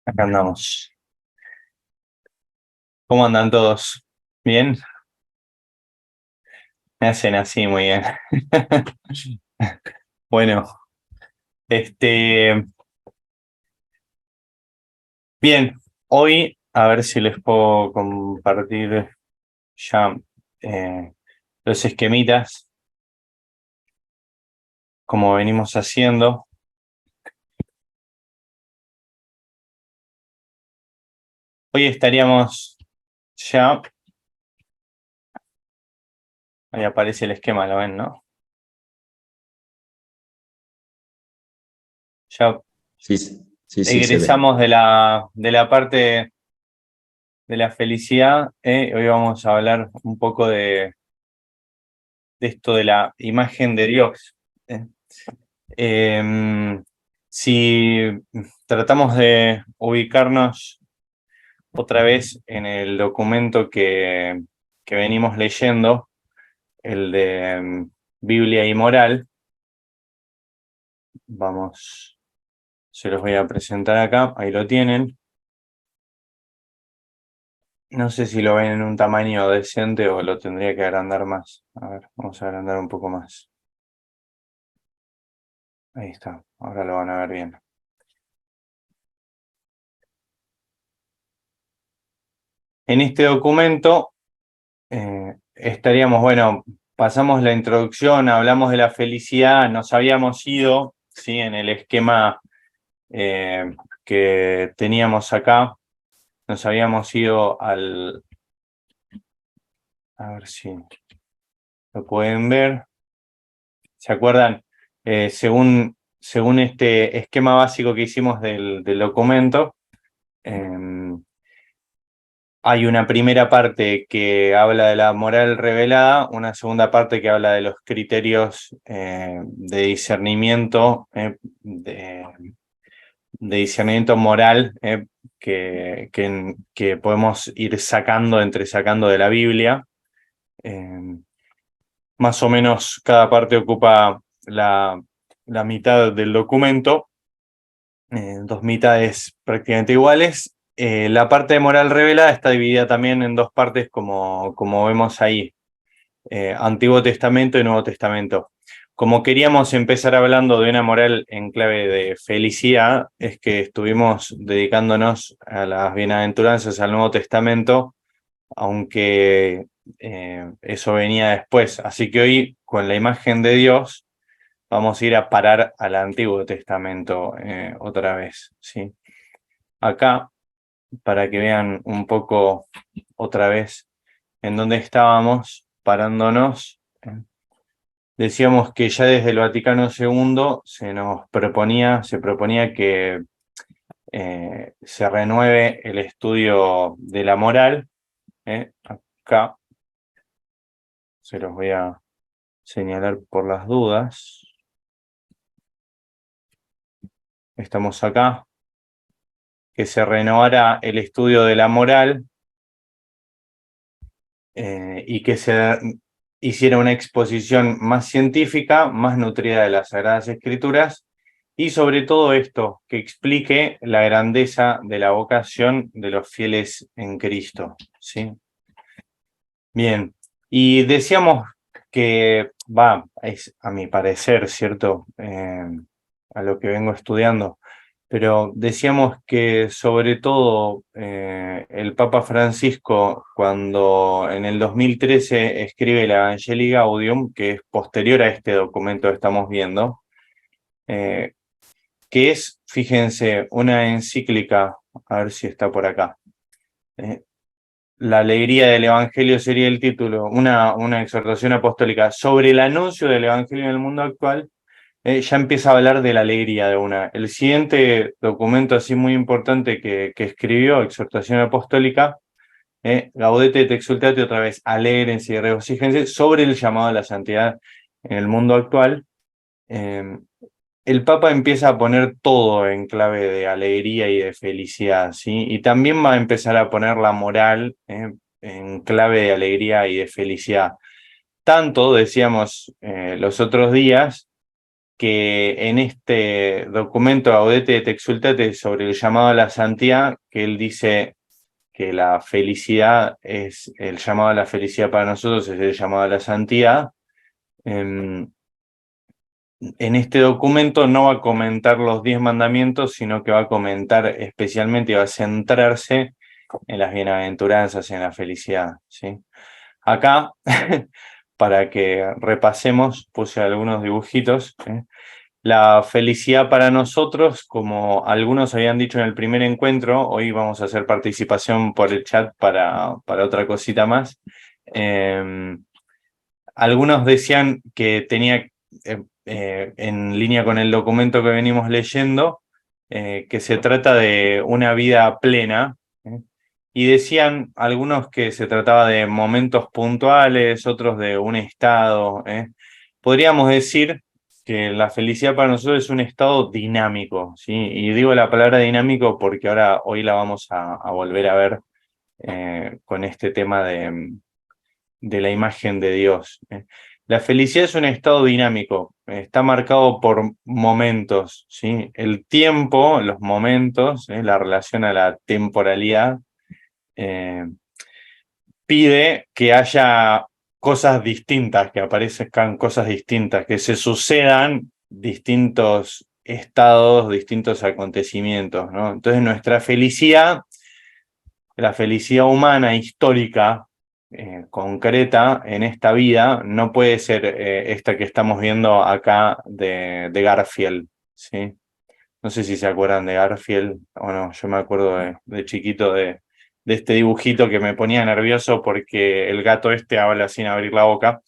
Acá andamos. ¿Cómo andan todos? ¿Bien? Me hacen así, muy bien. Bueno, este, bien, hoy a ver si les puedo compartir ya eh, los esquemitas, como venimos haciendo. Hoy estaríamos ya, ahí aparece el esquema, ¿lo ven, no? Ya Sí, sí, sí, se ve. egresamos de la parte de la felicidad. Hoy vamos a hablar un poco de esto de la imagen de Dios. ¿eh? Si tratamos de ubicarnos otra vez en el documento que venimos leyendo, el de Biblia y Moral, vamos, se los voy a presentar acá, ahí lo tienen. No sé si lo ven en un tamaño decente o lo tendría que agrandar más. A ver, vamos a agrandar un poco más. Ahí está, ahora lo van a ver bien. En este documento estaríamos, bueno, pasamos la introducción, hablamos de la felicidad, nos habíamos ido, ¿sí? En el esquema que teníamos acá, nos habíamos ido a ver si lo pueden ver, ¿se acuerdan? Según este esquema básico que hicimos del documento, hay una primera parte que habla de la moral revelada, una segunda parte que habla de los criterios de discernimiento, de discernimiento moral que podemos ir entresacando de la Biblia. Eh, Más o menos cada parte ocupa la mitad del documento, dos mitades prácticamente iguales. La parte de moral revelada está dividida también en dos partes como vemos ahí, Antiguo Testamento y Nuevo Testamento. Como queríamos empezar hablando de una moral en clave de felicidad, es que estuvimos dedicándonos a las bienaventuranzas al Nuevo Testamento, aunque eso venía después. Así que hoy, con la imagen de Dios, vamos a ir a parar al Antiguo Testamento otra vez, ¿sí? Acá, para que vean un poco otra vez en dónde estábamos parándonos, decíamos que ya desde el Vaticano II se proponía que se renueve el estudio de la moral. Acá se los voy a señalar por las dudas. Estamos acá, que se renovara el estudio de la moral y que se hiciera una exposición más científica, más nutrida de las Sagradas Escrituras, y sobre todo esto, que explique la grandeza de la vocación de los fieles en Cristo, ¿sí? Bien, y decíamos que, es a mi parecer, ¿cierto? A lo que vengo estudiando, pero decíamos que sobre todo el Papa Francisco, cuando en el 2013 escribe el Evangelii Gaudium, que es posterior a este documento que estamos viendo, eh, que es, fíjense, una encíclica, a ver si está por acá. eh, la alegría del Evangelio sería el título, una exhortación apostólica sobre el anuncio del Evangelio en el mundo actual. Ya empieza a hablar de la alegría de una. El siguiente documento así muy importante que escribió, exhortación apostólica, Gaudete et exultate, otra vez, alégrense y regocíjense, sobre el llamado a la santidad en el mundo actual. Eh, el Papa empieza a poner todo en clave de alegría y de felicidad, ¿sí? Y también va a empezar a poner la moral en clave de alegría y de felicidad. Tanto, decíamos los otros días, que en este documento Gaudete et Exsultate sobre el llamado a la santidad, que él dice que la felicidad es, el llamado a la felicidad para nosotros es el llamado a la santidad. En este documento no va a comentar los 10 mandamientos, sino que va a comentar especialmente y va a centrarse en las bienaventuranzas, en la felicidad, ¿sí? Acá, para que repasemos, puse algunos dibujitos, ¿sí? La felicidad para nosotros, como algunos habían dicho en el primer encuentro, hoy vamos a hacer participación por el chat para otra cosita más. Algunos decían que tenía, en línea con el documento que venimos leyendo, que se trata de una vida plena, ¿eh? Y decían algunos que se trataba de momentos puntuales, otros de un estado, ¿eh? Podríamos decir que la felicidad para nosotros es un estado dinámico, ¿sí? Y digo la palabra dinámico porque ahora, hoy la vamos a volver a ver con este tema de la imagen de Dios, ¿eh? La felicidad es un estado dinámico, está marcado por momentos, ¿sí? El tiempo, los momentos, la relación a la temporalidad, pide que haya cosas distintas, que aparezcan cosas distintas, que se sucedan distintos estados, distintos acontecimientos, ¿no? Entonces nuestra felicidad, la felicidad humana histórica, concreta en esta vida, no puede ser esta que estamos viendo acá de Garfield, ¿sí? No sé si se acuerdan de Garfield o no, yo me acuerdo de chiquito de este dibujito que me ponía nervioso porque el gato este habla sin abrir la boca.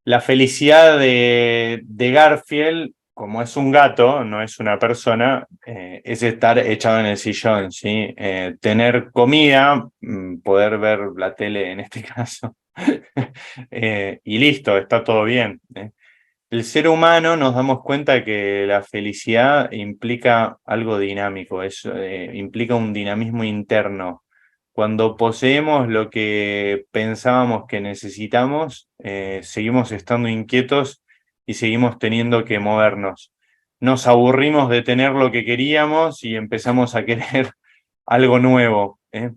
La felicidad de Garfield, como es un gato, no es una persona, es estar echado en el sillón, ¿sí? Tener comida, poder ver la tele en este caso, y listo, está todo bien, ¿eh? El ser humano nos damos cuenta que la felicidad implica algo dinámico, implica un dinamismo interno. Cuando poseemos lo que pensábamos que necesitamos, seguimos estando inquietos y seguimos teniendo que movernos. Nos aburrimos de tener lo que queríamos y empezamos a querer algo nuevo, ¿eh?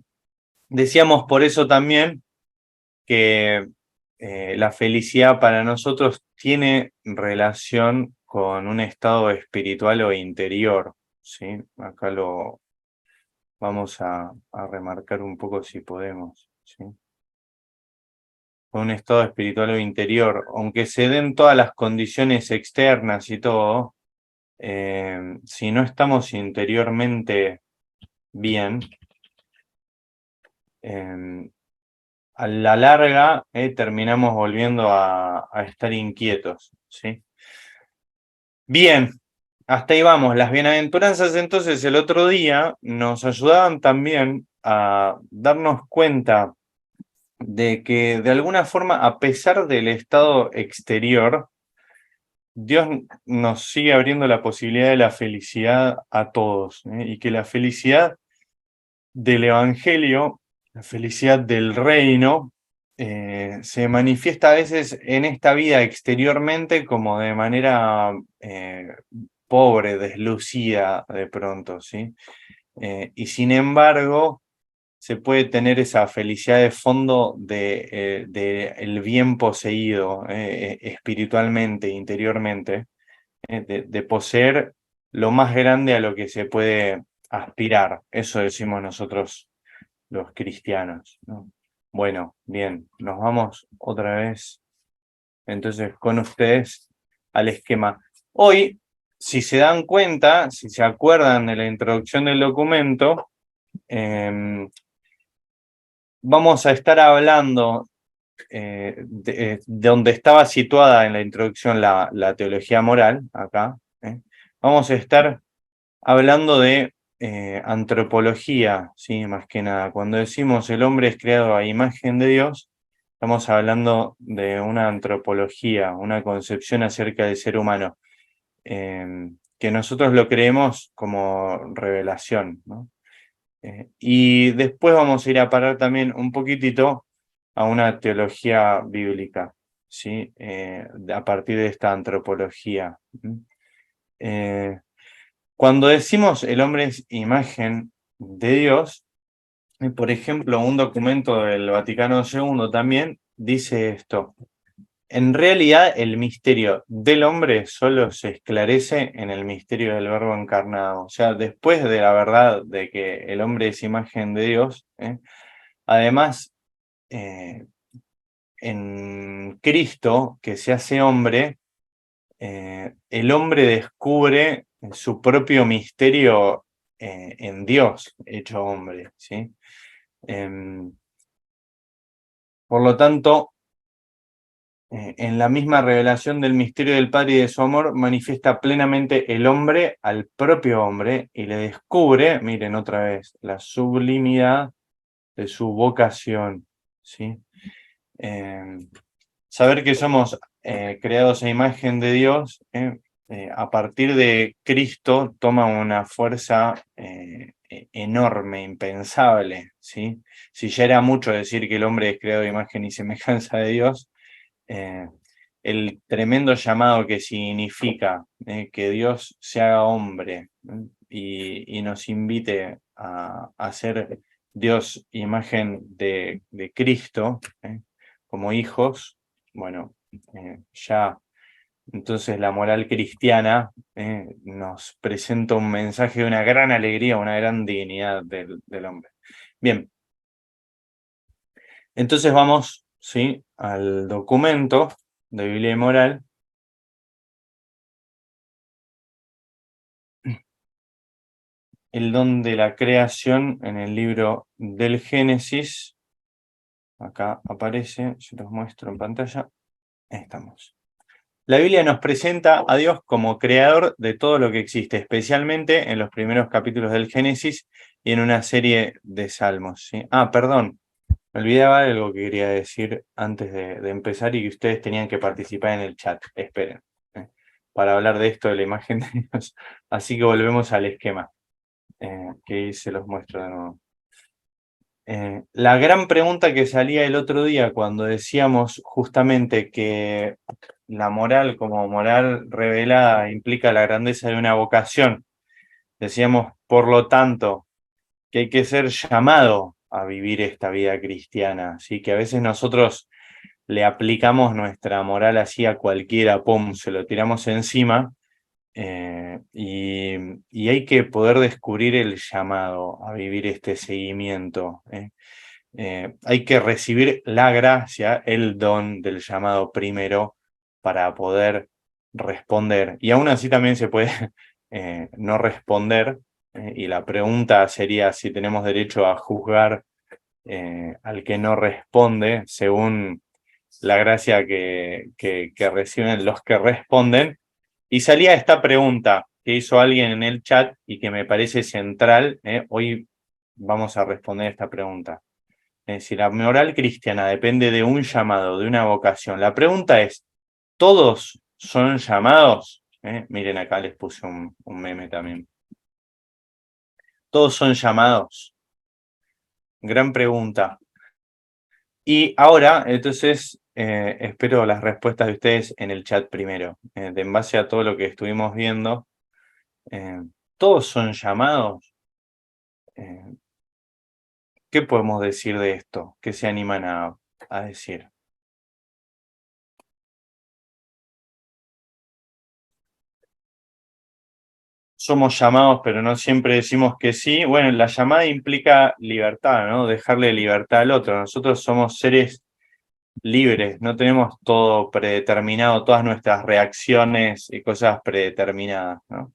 Decíamos por eso también que la felicidad para nosotros tiene relación con un estado espiritual o interior, ¿sí? Acá lo vamos a remarcar un poco si podemos, ¿sí? Con un estado espiritual o interior, aunque se den todas las condiciones externas y todo, si no estamos interiormente bien, a la larga terminamos volviendo a estar inquietos, ¿sí? Bien, hasta ahí vamos. Las bienaventuranzas entonces el otro día nos ayudaban también a darnos cuenta de que de alguna forma, a pesar del estado exterior, Dios nos sigue abriendo la posibilidad de la felicidad a todos, ¿eh? Y que la felicidad del Evangelio, la felicidad del reino, se manifiesta a veces en esta vida exteriormente como de manera pobre, deslucida de pronto, ¿sí? Y sin embargo, se puede tener esa felicidad de fondo de el bien poseído espiritualmente, interiormente, de poseer lo más grande a lo que se puede aspirar. Eso decimos nosotros los cristianos, ¿no? Bueno, bien, nos vamos otra vez entonces con ustedes al esquema. Hoy, si se dan cuenta, si se acuerdan de la introducción del documento, vamos a estar hablando de donde estaba situada en la introducción la teología moral, acá. Vamos a estar hablando de antropología, ¿sí? Más que nada. Cuando decimos el hombre es creado a imagen de Dios, estamos hablando de una antropología, una concepción acerca del ser humano, que nosotros lo creemos como revelación, ¿no? Y después vamos a ir a parar también un poquitito a una teología bíblica. ¿sí? A partir de esta antropología. Cuando decimos el hombre es imagen de Dios, por ejemplo, un documento del Vaticano II también dice esto. En realidad, el misterio del hombre solo se esclarece en el misterio del Verbo encarnado. O sea, después de la verdad de que el hombre es imagen de Dios, además, en Cristo, que se hace hombre, el hombre descubre su propio misterio en Dios, hecho hombre, ¿sí? Por lo tanto, en la misma revelación del misterio del Padre y de su amor, manifiesta plenamente el hombre al propio hombre y le descubre, miren otra vez, la sublimidad de su vocación, ¿sí? Saber que somos creados a imagen de Dios, a partir de Cristo toma una fuerza enorme, impensable, ¿sí? Si ya era mucho decir que el hombre es creado a imagen y semejanza de Dios, el tremendo llamado que significa que Dios se haga hombre y nos invite a ser Dios imagen de Cristo como hijos, bueno, ya entonces la moral cristiana nos presenta un mensaje de una gran alegría, una gran dignidad del hombre. Bien, entonces vamos, ¿sí?, al documento de Biblia y Moral. El don de la creación en el libro del Génesis. Acá aparece, yo los muestro en pantalla. Ahí estamos. La Biblia nos presenta a Dios como creador de todo lo que existe, especialmente en los primeros capítulos del Génesis y en una serie de salmos, ¿sí? Ah, perdón, me olvidaba algo que quería decir antes de empezar y que ustedes tenían que participar en el chat. Esperen, para hablar de esto de la imagen de Dios. Así que volvemos al esquema, que se los muestro de nuevo. La gran pregunta que salía el otro día cuando decíamos justamente que la moral como moral revelada implica la grandeza de una vocación, decíamos, por lo tanto, que hay que ser llamado a vivir esta vida cristiana, así que a veces nosotros le aplicamos nuestra moral así a cualquiera, pum, se lo tiramos encima, y hay que poder descubrir el llamado a vivir este seguimiento. Hay que recibir la gracia, el don del llamado primero para poder responder. Y aún así también se puede no responder, y la pregunta sería si tenemos derecho a juzgar al que no responde según la gracia que reciben los que responden. Y salía esta pregunta que hizo alguien en el chat y que me parece central. Hoy vamos a responder esta pregunta. Si la moral cristiana depende de un llamado, de una vocación, la pregunta es, ¿todos son llamados? Miren, acá les puse un meme también. ¿Todos son llamados? Gran pregunta. Y ahora, entonces, espero las respuestas de ustedes en el chat primero. En base a todo lo que estuvimos viendo, ¿todos son llamados? ¿Qué podemos decir de esto? ¿Qué se animan a decir? Somos llamados, pero no siempre decimos que sí. Bueno, la llamada implica libertad, ¿no? Dejarle libertad al otro. Nosotros somos seres libres, no tenemos todo predeterminado, todas nuestras reacciones y cosas predeterminadas, ¿no?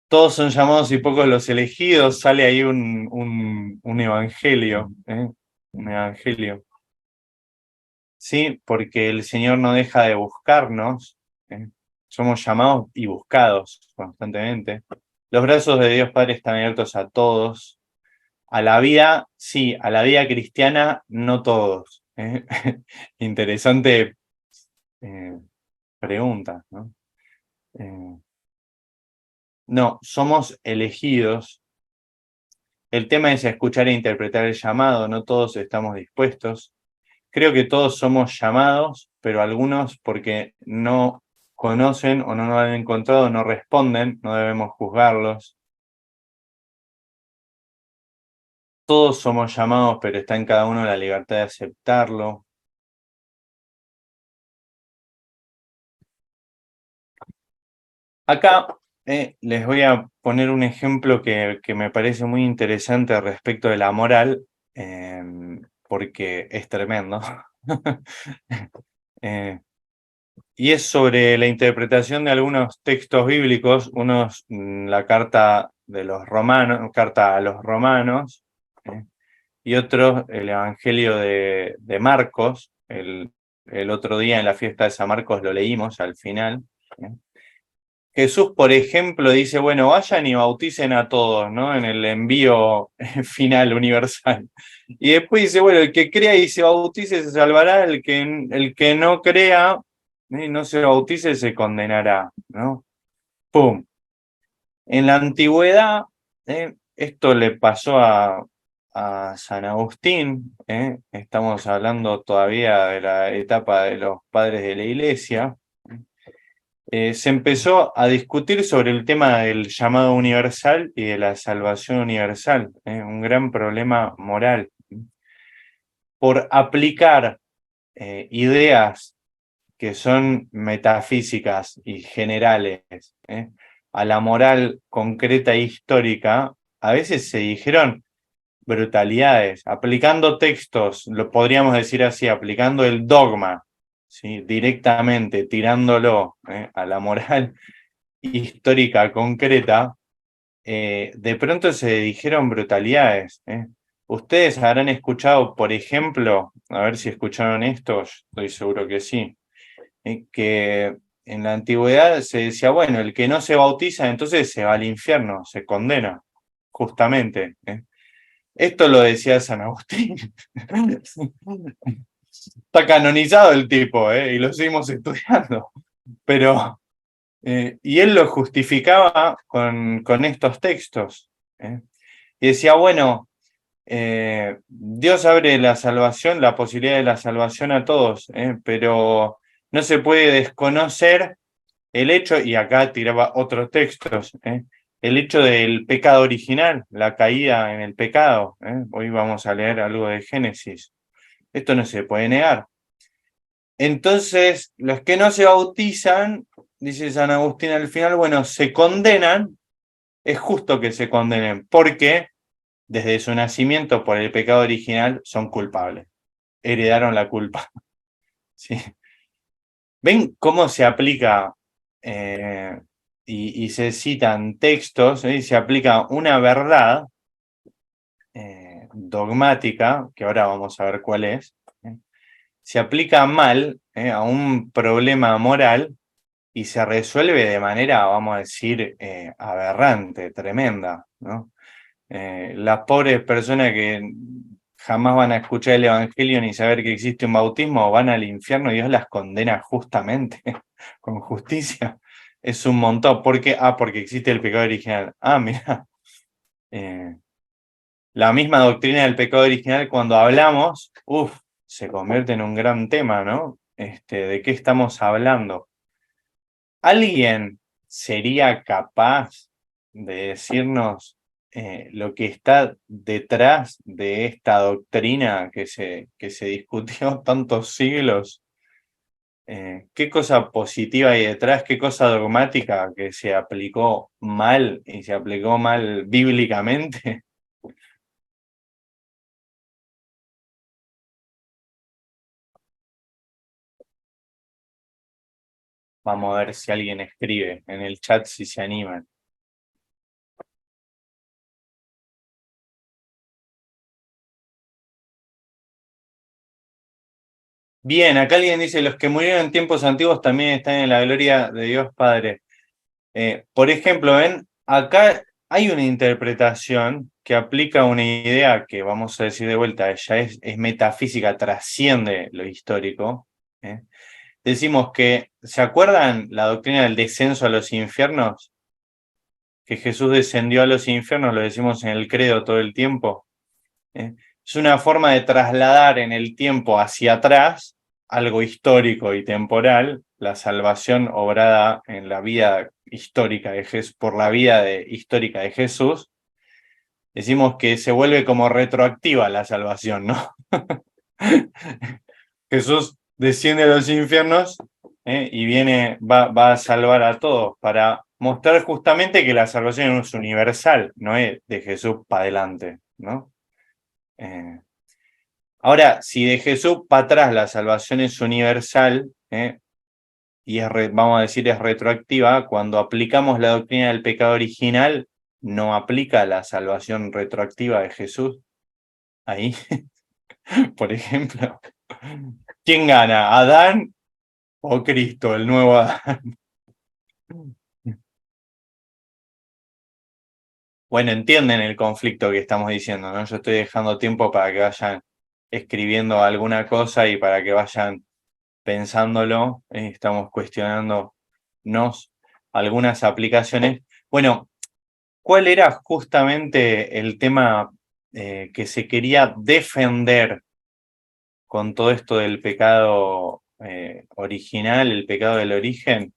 Todos son llamados y pocos los elegidos. Sale ahí un evangelio, ¿eh? Un evangelio. Sí, porque el Señor no deja de buscarnos, ¿eh? Somos llamados y buscados constantemente. Los brazos de Dios Padre están abiertos a todos. A la vida, sí, a la vida cristiana, no todos, ¿eh? Interesante pregunta, ¿no? No, somos elegidos. El tema es escuchar e interpretar el llamado, no todos estamos dispuestos. creo que todos somos llamados, pero algunos porque no conocen o no lo han encontrado, no responden, no debemos juzgarlos. Todos somos llamados, pero está en cada uno la libertad de aceptarlo. Acá les voy a poner un ejemplo que me parece muy interesante respecto de la moral, porque es tremendo. Y es sobre la interpretación de algunos textos bíblicos, unos la carta de los romanos, carta a los romanos, y otros el Evangelio de Marcos. El otro día en la fiesta de San Marcos lo leímos al final. Jesús, por ejemplo, dice, bueno, vayan y bauticen a todos, ¿no? En el envío final universal. Y después dice, bueno, el que crea y se bautice se salvará, el que no crea y no se bautice se condenará, ¿no? ¡Pum! En la antigüedad, esto le pasó a San Agustín, estamos hablando todavía de la etapa de los padres de la Iglesia. Se empezó a discutir sobre el tema del llamado universal y de la salvación universal, un gran problema moral. Por aplicar ideas que son metafísicas y generales a la moral concreta e histórica, a veces se dijeron brutalidades, aplicando textos, lo podríamos decir así, aplicando el dogma, ¿sí? Directamente, tirándolo a la moral histórica concreta, de pronto se dijeron brutalidades. Ustedes habrán escuchado, por ejemplo, a ver si escucharon esto, estoy seguro que sí, que en la antigüedad se decía, bueno, el que no se bautiza entonces se va al infierno, se condena, justamente. Esto lo decía San Agustín. Está canonizado el tipo, y lo seguimos estudiando. Pero, y él lo justificaba con estos textos. Y decía, bueno, Dios abre la salvación, la posibilidad de la salvación a todos, pero no se puede desconocer el hecho, y acá tiraba otros textos, el hecho del pecado original, la caída en el pecado. Hoy vamos a leer algo de Génesis. Esto no se puede negar. Entonces, los que no se bautizan, dice San Agustín al final, bueno, se condenan, es justo que se condenen, porque desde su nacimiento por el pecado original son culpables, heredaron la culpa. ¿Sí? ¿Ven cómo se aplica y se citan textos y se aplica una verdad dogmática, que ahora vamos a ver cuál es, se aplica mal a un problema moral y se resuelve de manera, vamos a decir, aberrante, tremenda, ¿no? Las pobres personas que jamás van a escuchar el Evangelio ni saber que existe un bautismo van al infierno y Dios las condena justamente, con justicia. Es un montón. ¿Por qué? Porque existe el pecado original. Mira. La misma doctrina del pecado original, cuando hablamos, se convierte en un gran tema, ¿no? ¿De qué estamos hablando? ¿Alguien sería capaz de decirnos lo que está detrás de esta doctrina que se discutió tantos siglos? ¿Qué cosa positiva hay detrás? ¿Qué cosa dogmática que se aplicó mal y se aplicó mal bíblicamente? Vamos a ver si alguien escribe en el chat si se animan. Bien, acá alguien dice, los que murieron en tiempos antiguos también están en la gloria de Dios Padre. Por ejemplo, ven, acá hay una interpretación que aplica una idea que vamos a decir de vuelta, ya es metafísica, trasciende lo histórico. Decimos que, ¿se acuerdan la doctrina del descenso a los infiernos? Que Jesús descendió a los infiernos, lo decimos en el credo todo el tiempo. Es una forma de trasladar en el tiempo hacia atrás algo histórico y temporal, la salvación obrada en la vida histórica de Jesús, por la vida histórica de Jesús. Decimos que se vuelve como retroactiva la salvación, ¿no? Jesús desciende a los infiernos y va a salvar a todos para mostrar justamente que la salvación es universal, no es de Jesús para adelante, ¿no? Ahora, si de Jesús para atrás la salvación es universal, y vamos a decir es retroactiva, cuando aplicamos la doctrina del pecado original, no aplica la salvación retroactiva de Jesús. Ahí, por ejemplo, ¿quién gana? ¿Adán o Cristo, el nuevo Adán? Bueno, entienden el conflicto que estamos diciendo, ¿no? Yo estoy dejando tiempo para que vayan escribiendo alguna cosa y para que vayan pensándolo. Estamos cuestionándonos algunas aplicaciones. Bueno, ¿cuál era justamente el tema que se quería defender con todo esto del pecado original, el pecado del origen?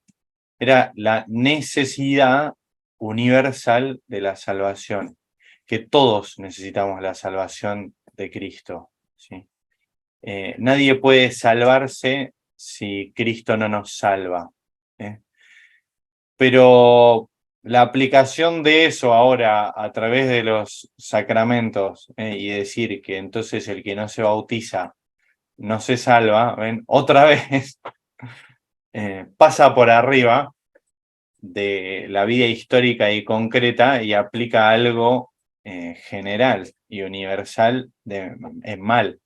Era la necesidad universal de la salvación, que todos necesitamos la salvación de Cristo, ¿sí? Nadie puede salvarse si Cristo no nos salva, ¿eh? Pero la aplicación de eso ahora a través de los sacramentos, y decir que entonces el que no se bautiza no se salva, ¿ven? Otra vez pasa por arriba de la vida histórica y concreta y aplica algo general y universal en mal,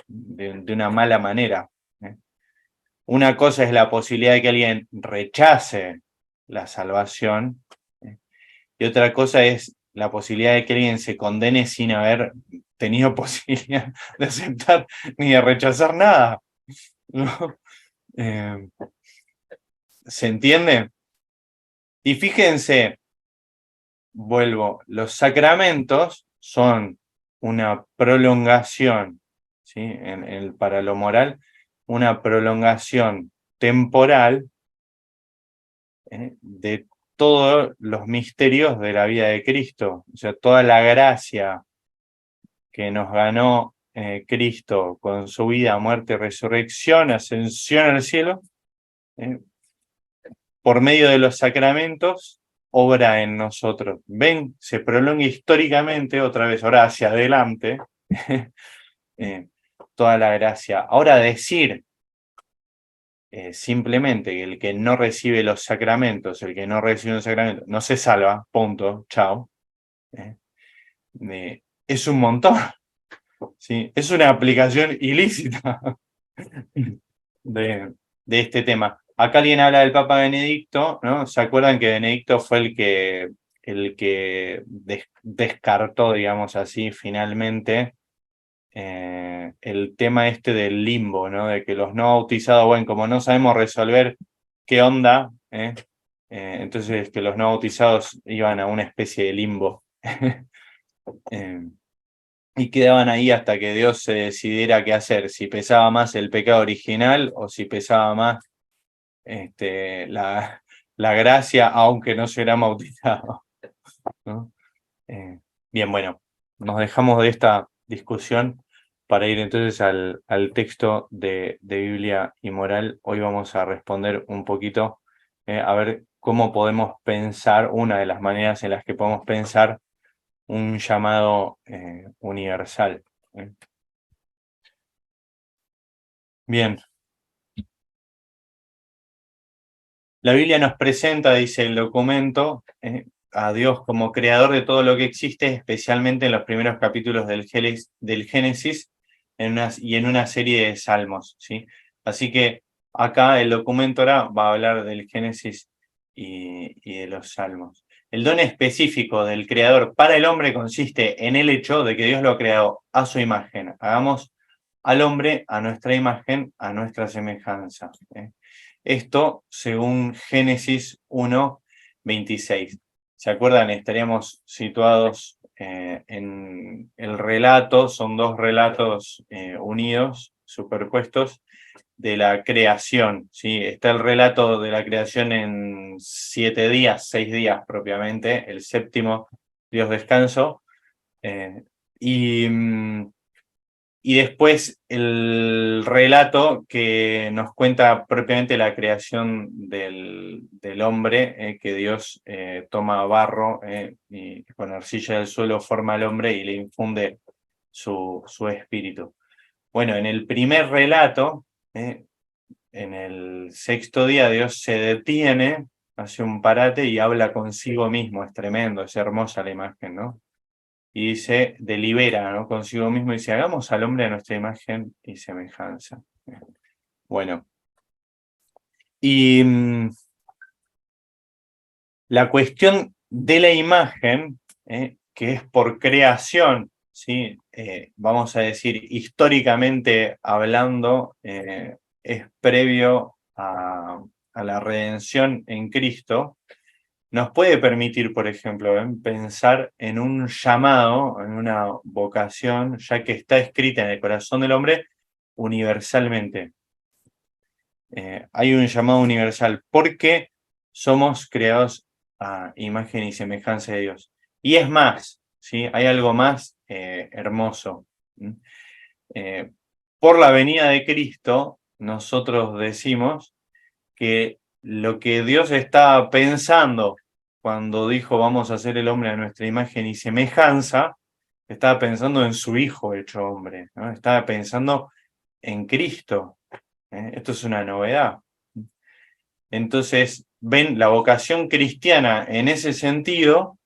de una mala manera. Una cosa es la posibilidad de que alguien rechace la salvación, y otra cosa es la posibilidad de que alguien se condene sin haber tenido posibilidad de aceptar ni de rechazar nada, ¿no? ¿Se entiende? Y fíjense, vuelvo, los sacramentos son una prolongación, ¿sí? Para lo moral, una prolongación temporal de todos los misterios de la vida de Cristo. O sea, toda la gracia que nos ganó Cristo con su vida, muerte, resurrección, ascensión al cielo, por medio de los sacramentos, obra en nosotros. Ven, se prolonga históricamente, otra vez, ahora hacia adelante, toda la gracia. Ahora decir simplemente que el que no recibe los sacramentos, el que no recibe un sacramento, no se salva, punto, chao. Es un montón, ¿sí? Es una aplicación ilícita de este tema. Acá alguien habla del Papa Benedicto, ¿no? ¿Se acuerdan que Benedicto fue el que descartó, digamos así, finalmente el tema este del limbo, ¿no? De que los no bautizados, bueno, como no sabemos resolver qué onda, entonces que los no bautizados iban a una especie de limbo. Y quedaban ahí hasta que Dios se decidiera qué hacer, si pesaba más el pecado original o si pesaba más la gracia, aunque no se hubieran bautizado, ¿no? Bien, bueno, nos dejamos de esta discusión para ir entonces al texto de Biblia y Moral. Hoy vamos a responder un poquito, a ver cómo podemos pensar, una de las maneras en las que podemos pensar un llamado universal. Bien. La Biblia nos presenta, dice el documento, a Dios como creador de todo lo que existe, especialmente en los primeros capítulos del Génesis y en una serie de salmos, ¿sí? Así que acá el documento ahora va a hablar del Génesis y de los salmos. El don específico del creador para el hombre consiste en el hecho de que Dios lo ha creado a su imagen. Hagamos al hombre a nuestra imagen, a nuestra semejanza. Esto según Génesis 1:26. ¿Se acuerdan? Estaríamos situados en el relato, son dos relatos unidos, superpuestos, de la creación, ¿sí? Está el relato de la creación en 7 días, 6 días propiamente, el séptimo Dios descanso, y después el relato que nos cuenta propiamente la creación del hombre, que Dios toma barro y con arcilla del suelo forma al hombre y le infunde su espíritu. Bueno, en el primer relato, en el sexto día, Dios se detiene, hace un parate y habla consigo mismo. Es tremendo, es hermosa la imagen, ¿no? Y dice, delibera, ¿no? Consigo mismo, y dice, hagamos al hombre a nuestra imagen y semejanza. Bueno, y la cuestión de la imagen, que es por creación, ¿sí? Vamos a decir, históricamente hablando, es previo a la redención en Cristo, nos puede permitir, por ejemplo, pensar en un llamado, en una vocación, ya que está escrita en el corazón del hombre universalmente. Hay un llamado universal porque somos creados a imagen y semejanza de Dios. Y es más, ¿sí? Hay algo más hermoso. Por la venida de Cristo, nosotros decimos que lo que Dios estaba pensando cuando dijo vamos a hacer el hombre a nuestra imagen y semejanza, estaba pensando en su Hijo hecho hombre, ¿no? Estaba pensando en Cristo. Esto es una novedad. Entonces, ven, la vocación cristiana en ese sentido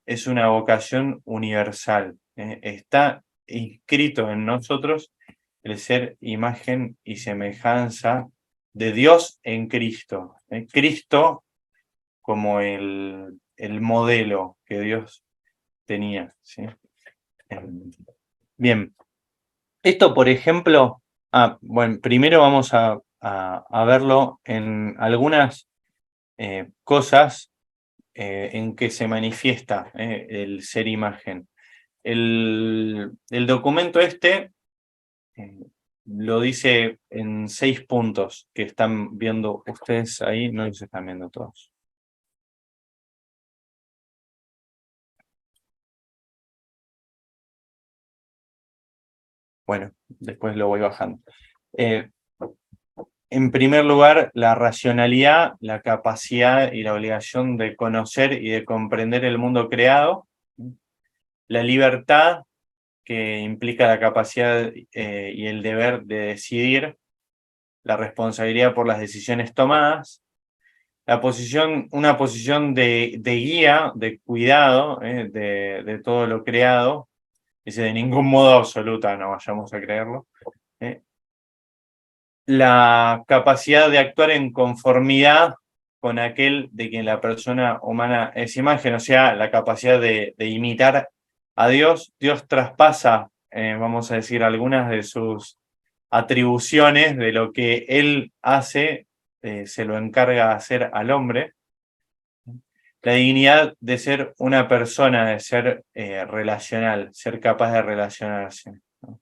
es una vocación universal. Está inscrito en nosotros el ser imagen y semejanza de Dios en Cristo. Cristo como el modelo que Dios tenía, ¿sí? Bien, esto por ejemplo, bueno, primero vamos a verlo en algunas cosas en que se manifiesta el ser imagen. El documento este lo dice en 6 puntos que están viendo ustedes ahí, no los están viendo todos. Bueno, después lo voy bajando. En primer lugar, la racionalidad, la capacidad y la obligación de conocer y de comprender el mundo creado. La libertad, que implica la capacidad y el deber de decidir, la responsabilidad por las decisiones tomadas, una posición de guía, de cuidado de todo lo creado, dice de ningún modo absoluta, no vayamos a creerlo, la capacidad de actuar en conformidad con aquel de quien la persona humana es imagen, o sea, la capacidad de imitar a Dios. Dios traspasa, vamos a decir, algunas de sus atribuciones de lo que Él hace, se lo encarga hacer al hombre. La dignidad de ser una persona, de ser relacional, ser capaz de relacionarse, ¿no?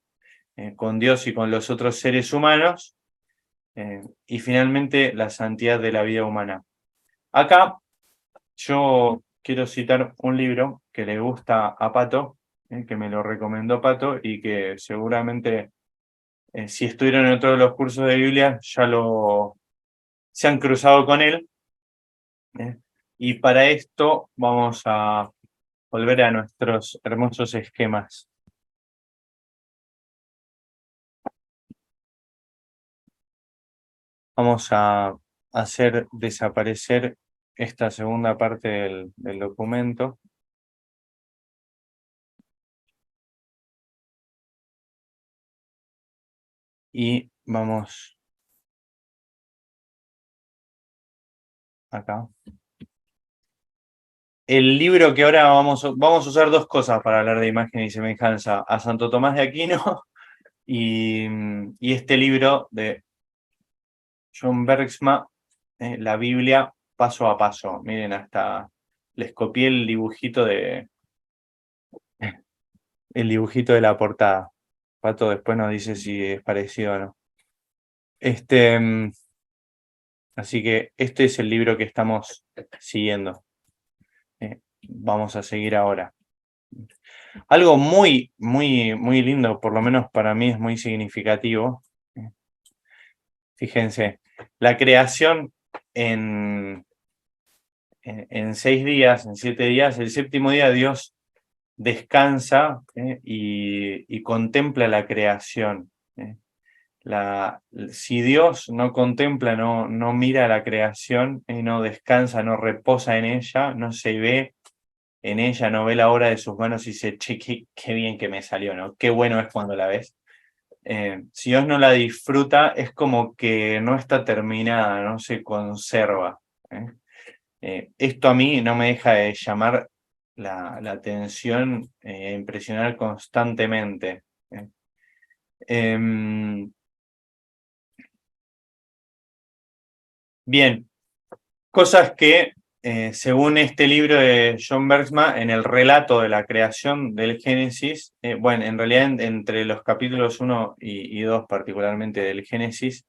Con Dios y con los otros seres humanos. Y finalmente, la santidad de la vida humana. Acá yo quiero citar un libro que le gusta a Pato, que me lo recomendó Pato y que seguramente si estuvieron en otro de los cursos de Biblia ya se han cruzado con él. Y para esto vamos a volver a nuestros hermosos esquemas. Vamos a hacer desaparecer esta segunda parte del documento. Y vamos acá. El libro que ahora vamos a usar dos cosas para hablar de imagen y semejanza, a Santo Tomás de Aquino y este libro de John Bergsma, la Biblia paso a paso. Miren, hasta les copié el dibujito de el dibujito de la portada. Pato después nos dice si es parecido o no. Así que este es el libro que estamos siguiendo. Vamos a seguir ahora. Algo muy, muy, muy lindo, por lo menos para mí es muy significativo. Fíjense, la creación en 6 días, en 7 días, el séptimo día Dios descansa y contempla la creación. Si Dios no contempla, no mira la creación, no descansa, no reposa en ella, no se ve en ella, no ve la obra de sus manos y dice, che, qué bien que me salió, ¿no? Qué bueno es cuando la ves. Si Dios no la disfruta, es como que no está terminada, no se conserva. Esto a mí no me deja de llamar la atención, impresionar constantemente. Bien, cosas que, según este libro de John Bergsma, en el relato de la creación del Génesis, bueno, en realidad entre los capítulos 1 y 2 particularmente del Génesis,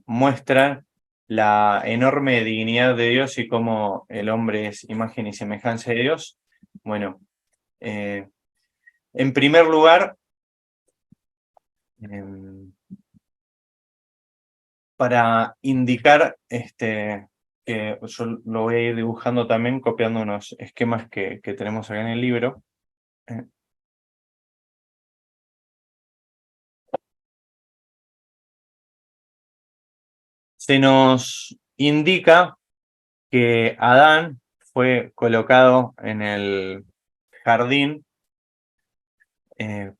muestran la enorme dignidad de Dios y cómo el hombre es imagen y semejanza de Dios. Bueno, en primer lugar, para indicar que yo lo voy a ir dibujando también, copiando unos esquemas que tenemos acá en el libro. Se nos indica que Adán fue colocado en el jardín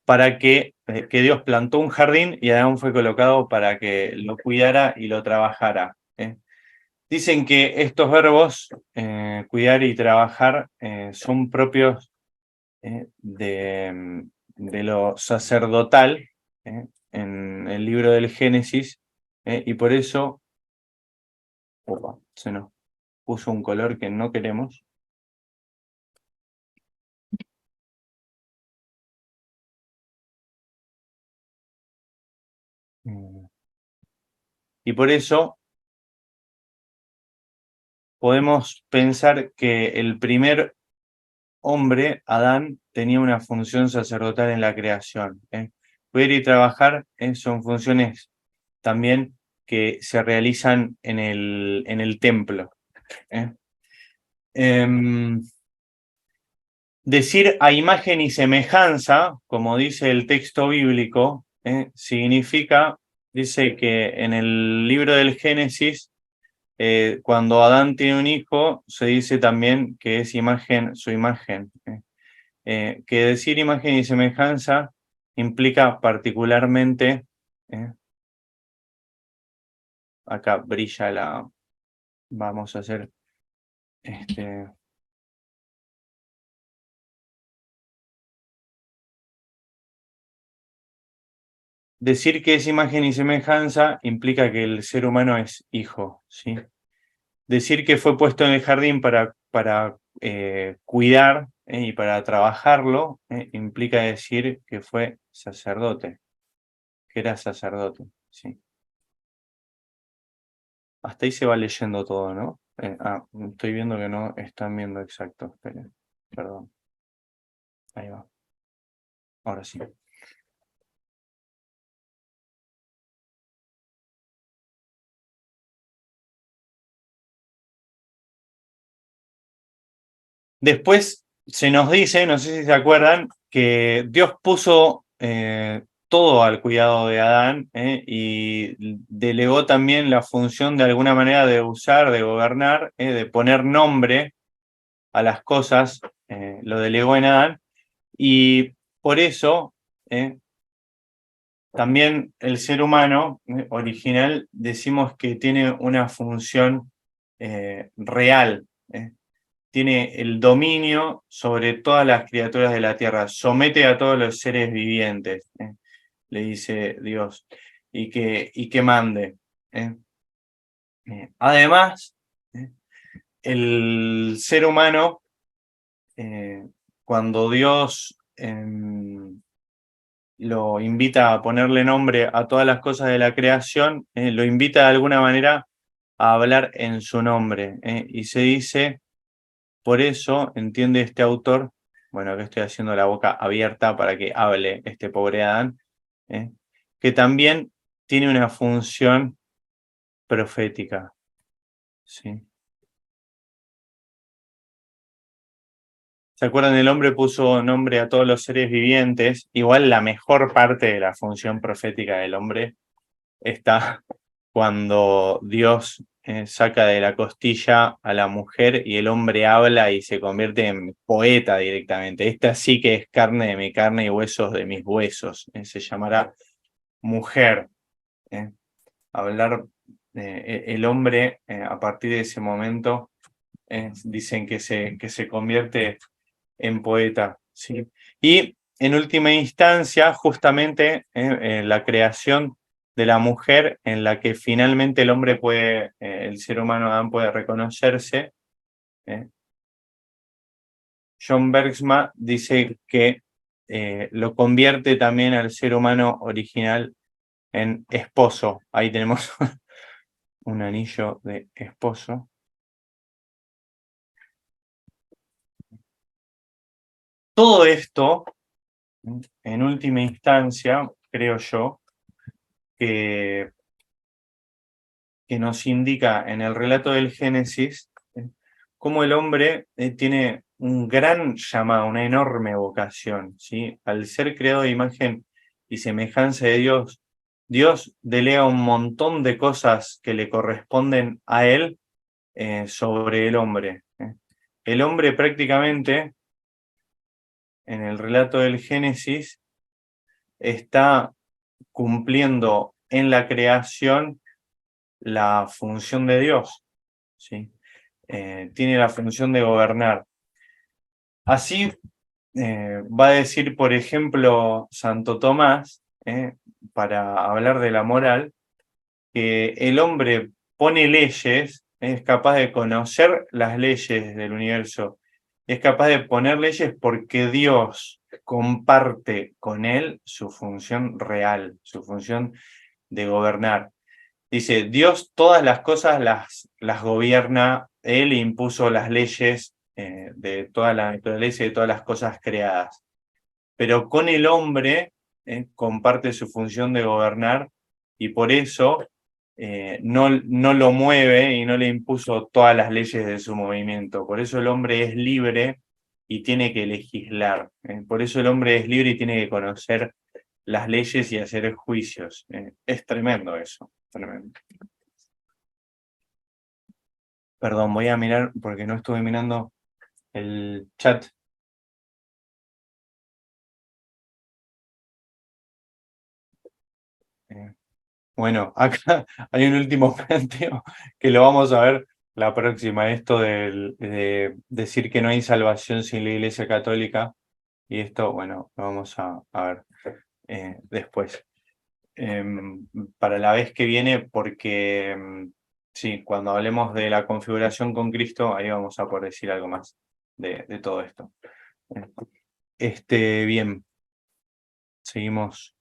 para que Dios plantó un jardín y Adán fue colocado para que lo cuidara y lo trabajara. Dicen que estos verbos, cuidar y trabajar, son propios de lo sacerdotal en el libro del Génesis, y por eso se nos puso un color que no queremos. Y por eso podemos pensar que el primer hombre, Adán, tenía una función sacerdotal en la creación. Cuidar y trabajar son funciones también que se realizan en el templo. Decir a imagen y semejanza, como dice el texto bíblico, significa, dice que en el libro del Génesis, cuando Adán tiene un hijo, se dice también que es imagen, su imagen. Que decir imagen y semejanza implica particularmente, acá brilla vamos a hacer decir que es imagen y semejanza implica que el ser humano es hijo, ¿sí? Decir que fue puesto en el jardín para cuidar y para trabajarlo implica decir que fue sacerdote, que era sacerdote, ¿sí? Hasta ahí se va leyendo todo, ¿no? Estoy viendo que no están viendo exacto. Esperen, perdón. Ahí va. Ahora sí. Después se nos dice, no sé si se acuerdan, que Dios puso todo al cuidado de Adán y delegó también la función de alguna manera de usar, de gobernar, de poner nombre a las cosas, lo delegó en Adán, y por eso también el ser humano original decimos que tiene una función real. Tiene el dominio sobre todas las criaturas de la tierra, somete a todos los seres vivientes, le dice Dios, y que mande. Además, el ser humano, cuando Dios lo invita a ponerle nombre a todas las cosas de la creación, lo invita de alguna manera a hablar en su nombre. Y se dice, por eso entiende este autor, bueno, que estoy haciendo la boca abierta para que hable este pobre Adán, que también tiene una función profética. ¿Sí? ¿Se acuerdan? El hombre puso nombre a todos los seres vivientes. Igual la mejor parte de la función profética del hombre está cuando Dios saca de la costilla a la mujer y el hombre habla y se convierte en poeta directamente. Esta sí que es carne de mi carne y huesos de mis huesos. Se llamará mujer. Hablar, el hombre a partir de ese momento dicen que se convierte en poeta. ¿Sí? Y en última instancia, justamente la creación de la mujer en la que finalmente el hombre puede, el ser humano Adán puede reconocerse. John Bergsma dice que lo convierte también al ser humano original en esposo. Ahí tenemos un anillo de esposo. Todo esto, en última instancia, creo yo, que nos indica en el relato del Génesis cómo el hombre tiene un gran llamado, una enorme vocación, ¿sí? Al ser creado de imagen y semejanza de Dios, Dios delega un montón de cosas que le corresponden a él sobre el hombre. El hombre prácticamente, en el relato del Génesis, está cumpliendo en la creación la función de Dios, ¿sí? Tiene la función de gobernar. Así va a decir, por ejemplo, Santo Tomás, para hablar de la moral, que el hombre pone leyes, es capaz de conocer las leyes del universo, es capaz de poner leyes porque Dios comparte con él su función real, su función de gobernar. Dice, Dios todas las cosas las gobierna, Él impuso las leyes de toda la naturaleza y de todas las cosas creadas. Pero con el hombre comparte su función de gobernar y por eso no lo mueve y no le impuso todas las leyes de su movimiento. Por eso el hombre es libre y tiene que legislar. Por eso el hombre es libre y tiene que conocer las leyes y hacer juicios. Es tremendo eso, tremendo. Perdón, voy a mirar porque no estuve mirando el chat. Bueno, acá hay un último planteo que lo vamos a ver la próxima, esto de decir que no hay salvación sin la Iglesia Católica, y esto, bueno, lo vamos a ver después. Para la vez que viene, porque sí, cuando hablemos de la configuración con Cristo, ahí vamos a poder decir algo más de todo esto. Bien, seguimos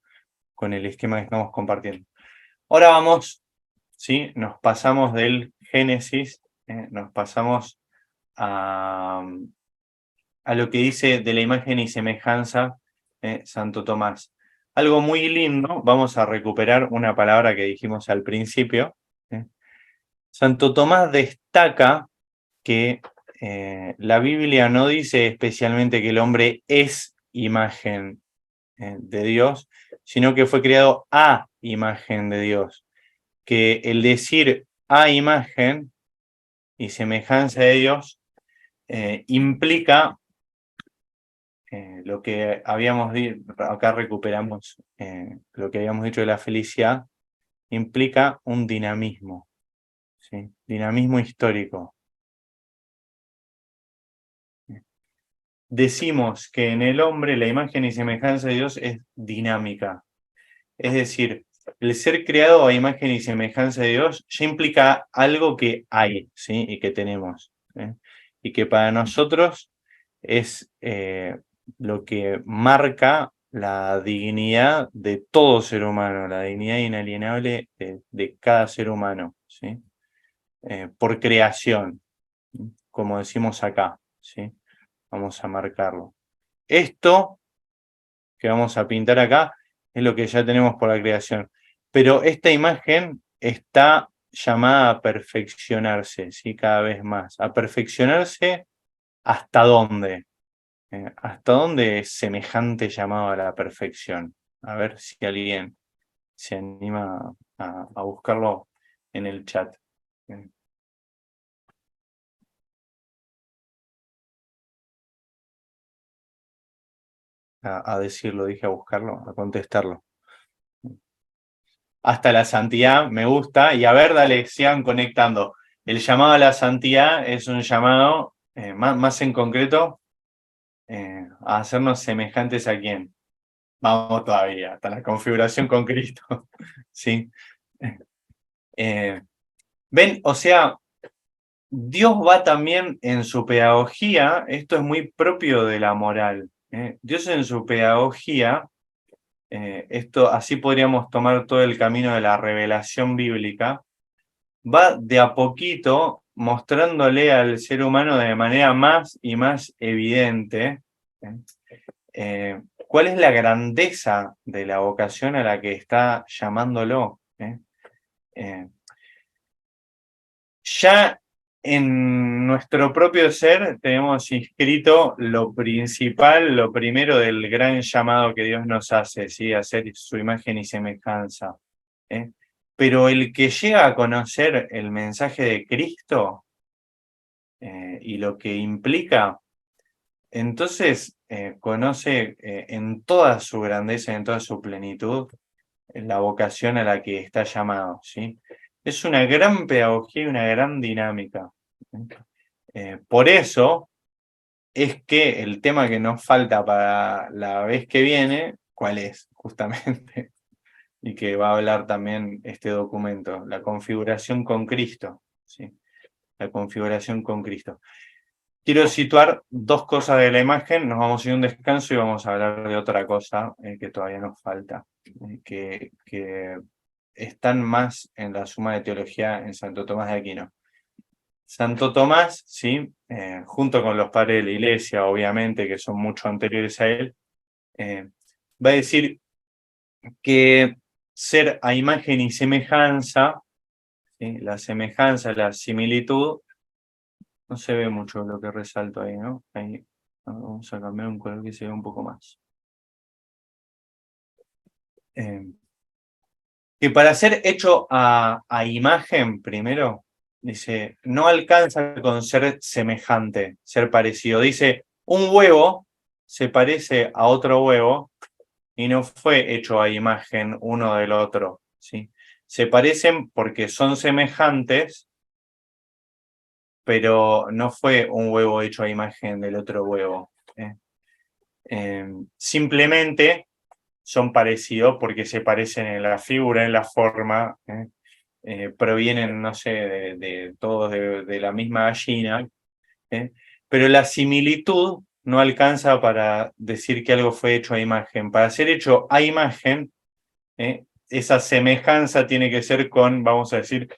con el esquema que estamos compartiendo. Ahora vamos, ¿sí? Nos pasamos del Génesis, nos pasamos a lo que dice de la imagen y semejanza Santo Tomás. Algo muy lindo, vamos a recuperar una palabra que dijimos al principio. Santo Tomás destaca que la Biblia no dice especialmente que el hombre es imagen de Dios, sino que fue creado a imagen de Dios. Que el decir a imagen y semejanza de Dios implica lo que habíamos dicho, acá recuperamos lo que habíamos dicho de la felicidad, implica un dinamismo, ¿sí? Dinamismo histórico. Decimos que en el hombre la imagen y semejanza de Dios es dinámica. Es decir, el ser creado a imagen y semejanza de Dios ya implica algo que hay, ¿sí? Y que tenemos. Y que para nosotros es lo que marca la dignidad de todo ser humano, la dignidad inalienable de cada ser humano, ¿sí? Por creación, como decimos acá, ¿sí? Vamos a marcarlo. Esto que vamos a pintar acá es lo que ya tenemos por la creación. Pero esta imagen está llamada a perfeccionarse, ¿sí? Cada vez más. ¿A perfeccionarse hasta dónde? ¿Hasta dónde es semejante llamado a la perfección? A ver si alguien se anima a buscarlo en el chat. A decirlo, dije a buscarlo, a contestarlo. Hasta la santidad me gusta. Y a ver, dale, sigan conectando. El llamado a la santidad es un llamado, más en concreto, a hacernos semejantes a quién. Vamos todavía, hasta la configuración con Cristo. ¿Sí? ¿Ven? O sea, Dios va también en su pedagogía, esto es muy propio de la moral. Dios en su pedagogía, esto así podríamos tomar todo el camino de la revelación bíblica, va de a poquito mostrándole al ser humano de manera más y más evidente cuál es la grandeza de la vocación a la que está llamándolo. Ya en nuestro propio ser tenemos inscrito lo principal, lo primero del gran llamado que Dios nos hace, ¿sí? Hacer su imagen y semejanza. Pero el que llega a conocer el mensaje de Cristo y lo que implica, entonces conoce en toda su grandeza, en toda su plenitud, la vocación a la que está llamado, ¿sí? Es una gran pedagogía y una gran dinámica. Por eso es que el tema que nos falta para la vez que viene, ¿cuál es? Justamente, y que va a hablar también este documento, la configuración con Cristo, ¿sí? La configuración con Cristo. Quiero situar dos cosas de la imagen, nos vamos a ir a un descanso y vamos a hablar de otra cosa que todavía nos falta, que están más en la Suma de Teología en Santo Tomás de Aquino. Santo Tomás, ¿sí? Junto con los padres de la Iglesia, obviamente, que son mucho anteriores a él, va a decir que ser a imagen y semejanza, ¿sí? La semejanza, la similitud, no se ve mucho lo que resalto ahí, ¿no? Ahí vamos a cambiar un color que se vea un poco más. Que para ser hecho a imagen, primero, dice, no alcanza con ser semejante, ser parecido. Dice, un huevo se parece a otro huevo y no fue hecho a imagen uno del otro, ¿sí? Se parecen porque son semejantes, pero no fue un huevo hecho a imagen del otro huevo. Simplemente son parecidos porque se parecen en la figura, en la forma, provienen, no sé, de todos de la misma gallina, pero la similitud no alcanza para decir que algo fue hecho a imagen. Para ser hecho a imagen, esa semejanza tiene que ser con, vamos a decir,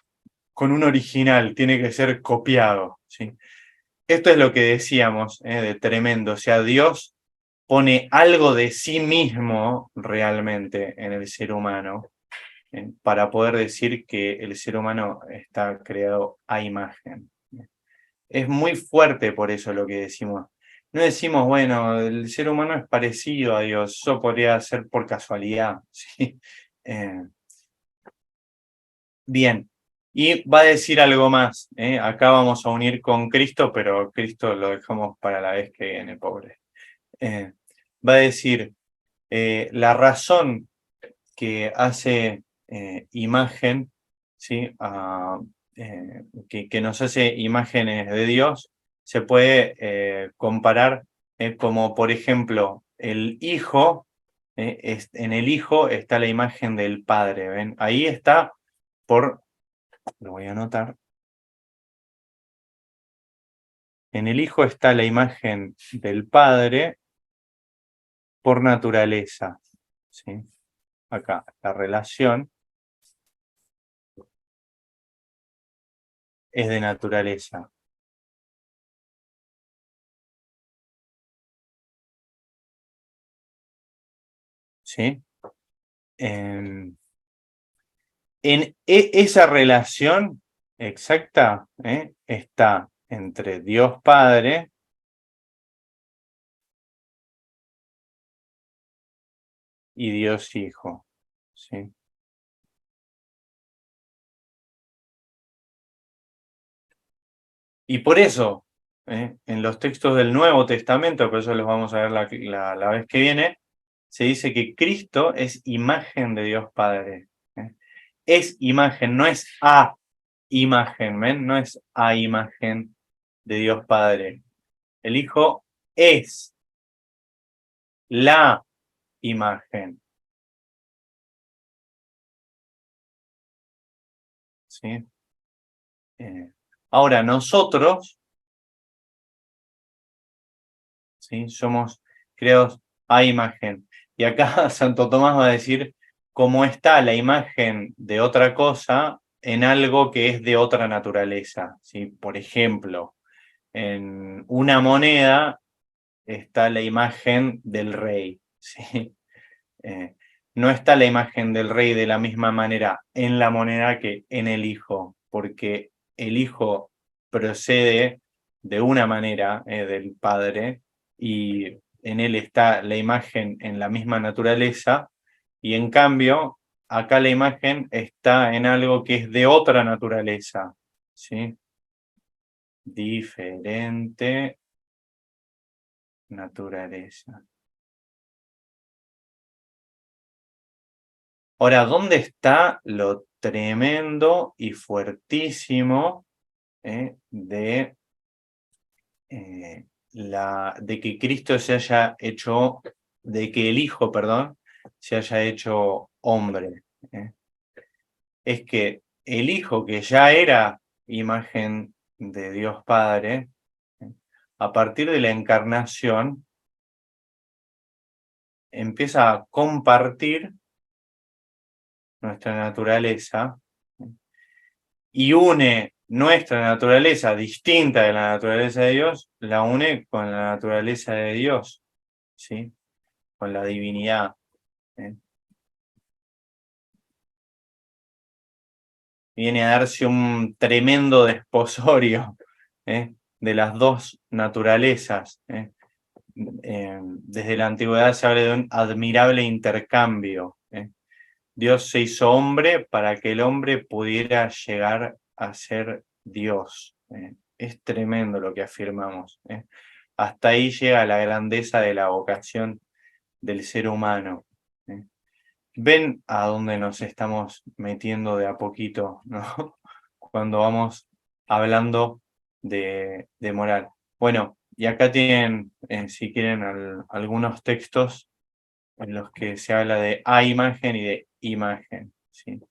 con un original, tiene que ser copiado, ¿sí? Esto es lo que decíamos, de tremendo, o sea, Dios pone algo de sí mismo realmente en el ser humano, para poder decir que el ser humano está creado a imagen. Es muy fuerte por eso lo que decimos. No decimos, bueno, el ser humano es parecido a Dios, eso podría ser por casualidad. ¿Sí? Bien, y va a decir algo más. Acá vamos a unir con Cristo, pero Cristo lo dejamos para la vez que viene, pobre. Va a decir, la razón que hace imagen, ¿sí? Que nos hace imágenes de Dios, se puede comparar como, por ejemplo, el Hijo, en el Hijo está la imagen del Padre, ¿ven? Ahí está, lo voy a anotar, en el Hijo está la imagen del Padre, por naturaleza. ¿Sí? Acá, la relación es de naturaleza. ¿Sí? Esa relación exacta está entre Dios Padre y Dios Hijo. ¿Sí? Y por eso, en los textos del Nuevo Testamento, por eso los vamos a ver la vez que viene, se dice que Cristo es imagen de Dios Padre. Es imagen, no es a imagen, ¿ven? No es a imagen de Dios Padre. El Hijo es la imagen. ¿Sí? Ahora, nosotros, ¿sí? Somos creados a imagen. Y acá Santo Tomás va a decir cómo está la imagen de otra cosa en algo que es de otra naturaleza. ¿Sí? Por ejemplo, en una moneda está la imagen del rey. ¿Sí? No está la imagen del rey de la misma manera en la moneda que en el hijo, porque el hijo procede de una manera del padre y en él está la imagen en la misma naturaleza y en cambio acá la imagen está en algo que es de otra naturaleza, ¿sí? Diferente naturaleza. Ahora, ¿dónde está lo tremendo y fuertísimo de que Cristo se haya hecho, de que el Hijo, perdón, se haya hecho hombre? Es que el Hijo, que ya era imagen de Dios Padre, a partir de la encarnación, empieza a compartir nuestra naturaleza y une nuestra naturaleza distinta de la naturaleza de Dios, la une con la naturaleza de Dios, ¿sí? Con la divinidad. Viene a darse un tremendo desposorio de las dos naturalezas. Desde la antigüedad se habla de un admirable intercambio. Dios se hizo hombre para que el hombre pudiera llegar a ser Dios. Es tremendo lo que afirmamos. Hasta ahí llega la grandeza de la vocación del ser humano. ¿Ven a dónde nos estamos metiendo de a poquito, ¿no? Cuando vamos hablando de moral? Bueno, y acá tienen, si quieren, algunos textos en los que se habla de a imagen y de imagen, ¿sí?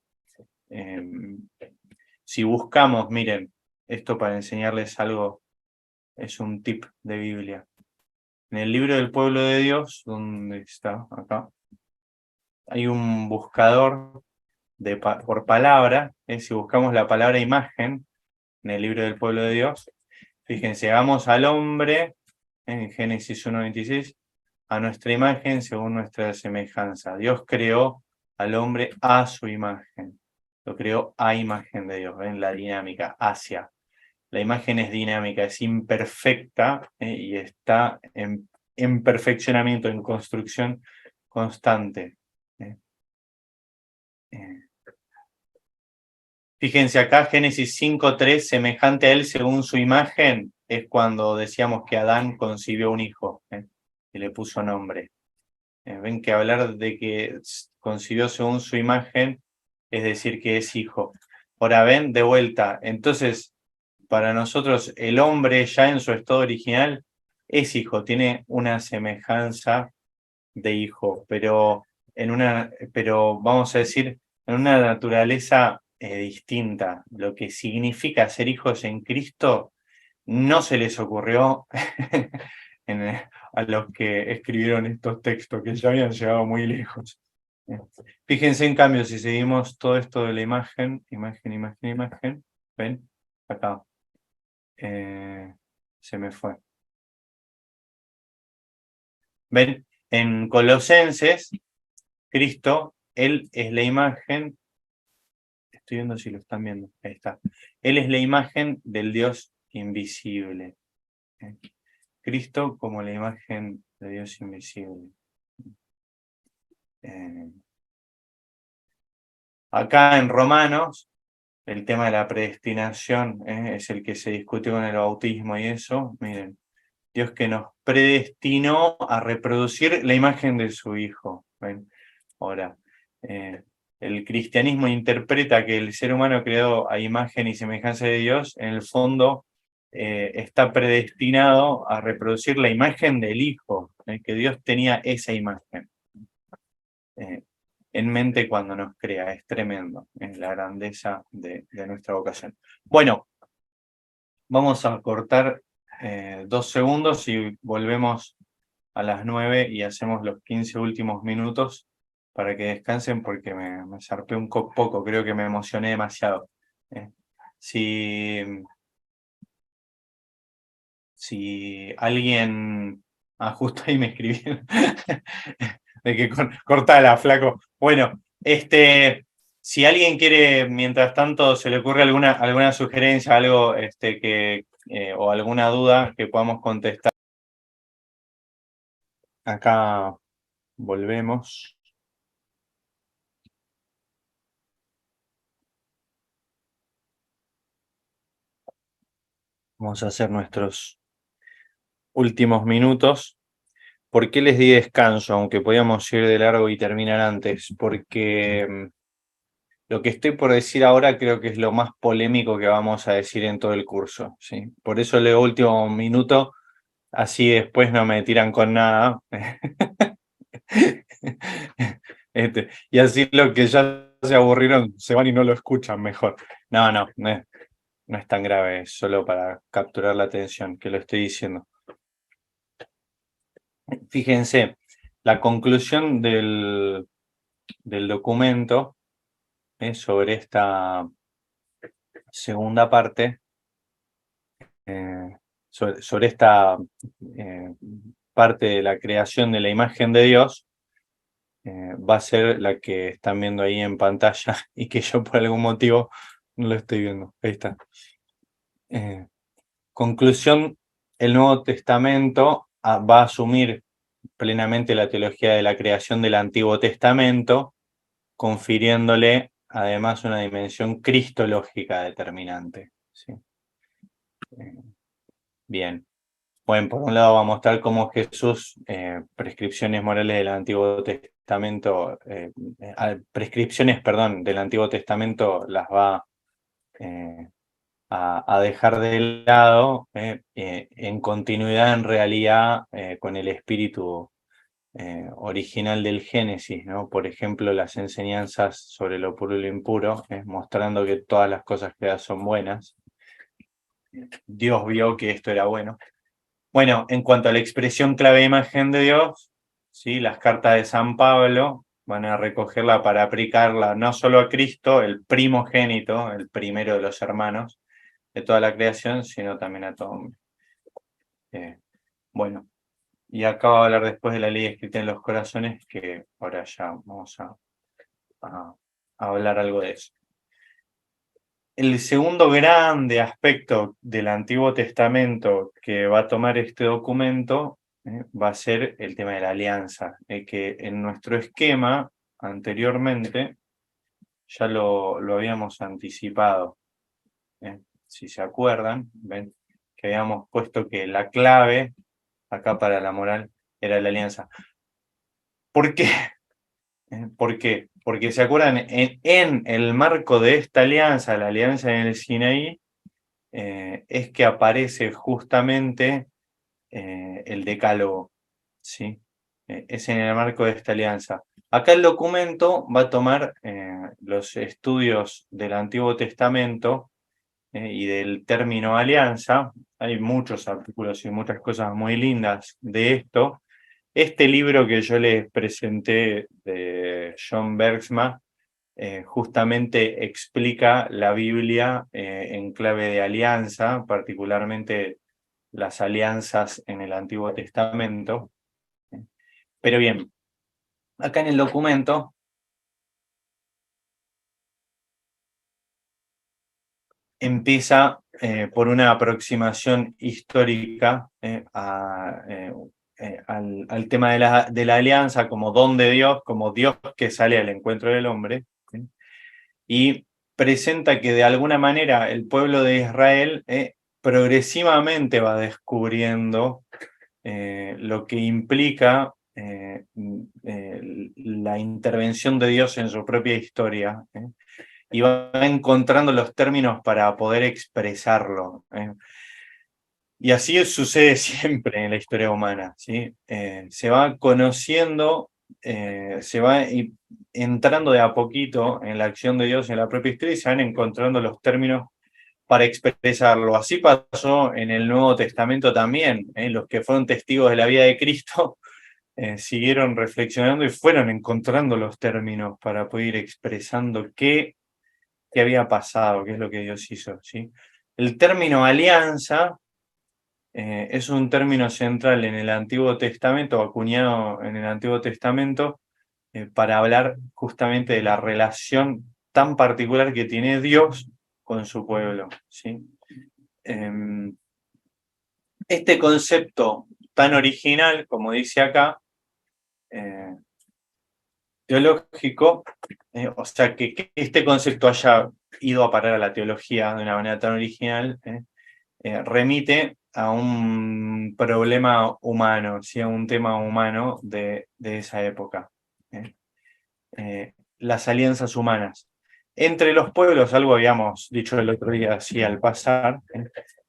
Si buscamos, miren, esto para enseñarles algo, es un tip de Biblia. En el libro del pueblo de Dios, ¿dónde está? Acá. Hay un buscador por palabra. Si buscamos la palabra imagen en el libro del pueblo de Dios, fíjense, hagamos al hombre, en Génesis 1:26, a nuestra imagen según nuestra semejanza. Dios creó al hombre a su imagen. Lo creó a imagen de Dios. ¿Ven la dinámica? Hacia. La imagen es dinámica, es imperfecta y está en perfeccionamiento, en construcción constante. Fíjense acá, Génesis 5:3, semejante a él según su imagen, es cuando decíamos que Adán concibió un hijo y le puso nombre. Ven que hablar de que concibió según su imagen es decir que es hijo. Ahora ven, de vuelta, entonces para nosotros el hombre ya en su estado original es hijo, tiene una semejanza de hijo, pero vamos a decir, en una naturaleza distinta. Lo que significa ser hijos en Cristo no se les ocurrió a los que escribieron estos textos, que ya habían llegado muy lejos. Fíjense, en cambio, si seguimos todo esto de la imagen, imagen, ¿ven? Acá. Se me fue. ¿Ven? En Colosenses, Cristo, Él es la imagen. Estoy viendo si lo están viendo. Ahí está. Él es la imagen del Dios invisible. Cristo como la imagen de Dios invisible. Acá en Romanos, el tema de la predestinación es el que se discute con el bautismo y eso. Miren, Dios que nos predestinó a reproducir la imagen de su Hijo. ¿Ven? Ahora, el cristianismo interpreta que el ser humano creado a imagen y semejanza de Dios, en el fondo, está predestinado a reproducir la imagen del Hijo, que Dios tenía esa imagen en mente cuando nos crea. Es tremendo, es la grandeza de nuestra vocación. Bueno, vamos a cortar 2 segundos y volvemos a las 9 y hacemos los 15 últimos minutos para que descansen, porque me zarpé un poco, creo que me emocioné demasiado. Si alguien... justo ahí me escribieron de que cortala, flaco. Bueno, si alguien quiere, mientras tanto, se le ocurre alguna sugerencia, algo o alguna duda que podamos contestar. Acá volvemos. Vamos a hacer nuestros últimos minutos. ¿Por qué les di descanso, aunque podíamos ir de largo y terminar antes? Porque lo que estoy por decir ahora creo que es lo más polémico que vamos a decir en todo el curso, ¿sí? Por eso leo último minuto, así después no me tiran con nada. Y así los que ya se aburrieron se van y no lo escuchan mejor. No es tan grave, es solo para capturar la atención que lo estoy diciendo. Fíjense, la conclusión del documento sobre esta segunda parte, sobre esta parte de la creación de la imagen de Dios, va a ser la que están viendo ahí en pantalla y que yo por algún motivo no lo estoy viendo. Ahí está. Conclusión, el Nuevo Testamento va a asumir plenamente la teología de la creación del Antiguo Testamento, confiriéndole además una dimensión cristológica determinante. ¿Sí? Bien. Bueno, por un lado va a mostrar cómo Jesús, prescripciones morales del Antiguo Testamento, prescripciones, perdón, del Antiguo Testamento las va a dejar de lado en continuidad, en realidad, con el espíritu original del Génesis, ¿no? Por ejemplo, las enseñanzas sobre lo puro y lo impuro, mostrando que todas las cosas creadas son buenas. Dios vio que esto era bueno. Bueno, en cuanto a la expresión clave imagen de Dios, ¿sí? Las cartas de San Pablo van a recogerla para aplicarla no solo a Cristo, el primogénito, el primero de los hermanos de toda la creación, sino también a todo hombre. Bueno, y acá va a hablar después de la ley escrita en los corazones, que ahora ya vamos a hablar algo de eso. El segundo grande aspecto del Antiguo Testamento que va a tomar este documento va a ser el tema de la alianza, que en nuestro esquema anteriormente ya lo habíamos anticipado. Si se acuerdan, ven que habíamos puesto que la clave acá para la moral era la alianza. ¿Por qué? ¿Por qué? Porque se acuerdan, en el marco de esta alianza, la alianza en el Sinaí, es que aparece justamente el decálogo, ¿sí? Es en el marco de esta alianza. Acá el documento va a tomar los estudios del Antiguo Testamento y del término alianza. Hay muchos artículos y muchas cosas muy lindas de esto. Este libro que yo les presenté de John Bergsma justamente explica la Biblia en clave de alianza, particularmente las alianzas en el Antiguo Testamento. Pero bien, acá en el documento empieza por una aproximación histórica al tema de la alianza como don de Dios, como Dios que sale al encuentro del hombre, ¿sí? Y presenta que de alguna manera el pueblo de Israel progresivamente va descubriendo lo que implica la intervención de Dios en su propia historia, y va encontrando los términos para poder expresarlo. Y así sucede siempre en la historia humana, ¿sí? Se va conociendo, se va entrando de a poquito en la acción de Dios en la propia historia y se van encontrando los términos para expresarlo. Así pasó en el Nuevo Testamento también. Los que fueron testigos de la vida de Cristo siguieron reflexionando y fueron encontrando los términos para poder ir expresando qué había pasado, qué es lo que Dios hizo, ¿sí? El término alianza es un término central en el Antiguo Testamento, acuñado en el Antiguo Testamento, para hablar justamente de la relación tan particular que tiene Dios con su pueblo, ¿sí? Este concepto tan original, como dice acá, teológico, o sea, que este concepto haya ido a parar a la teología de una manera tan original, remite a un problema humano, ¿sí? A un tema humano de esa época. Las alianzas humanas. Entre los pueblos, algo habíamos dicho el otro día así al pasar,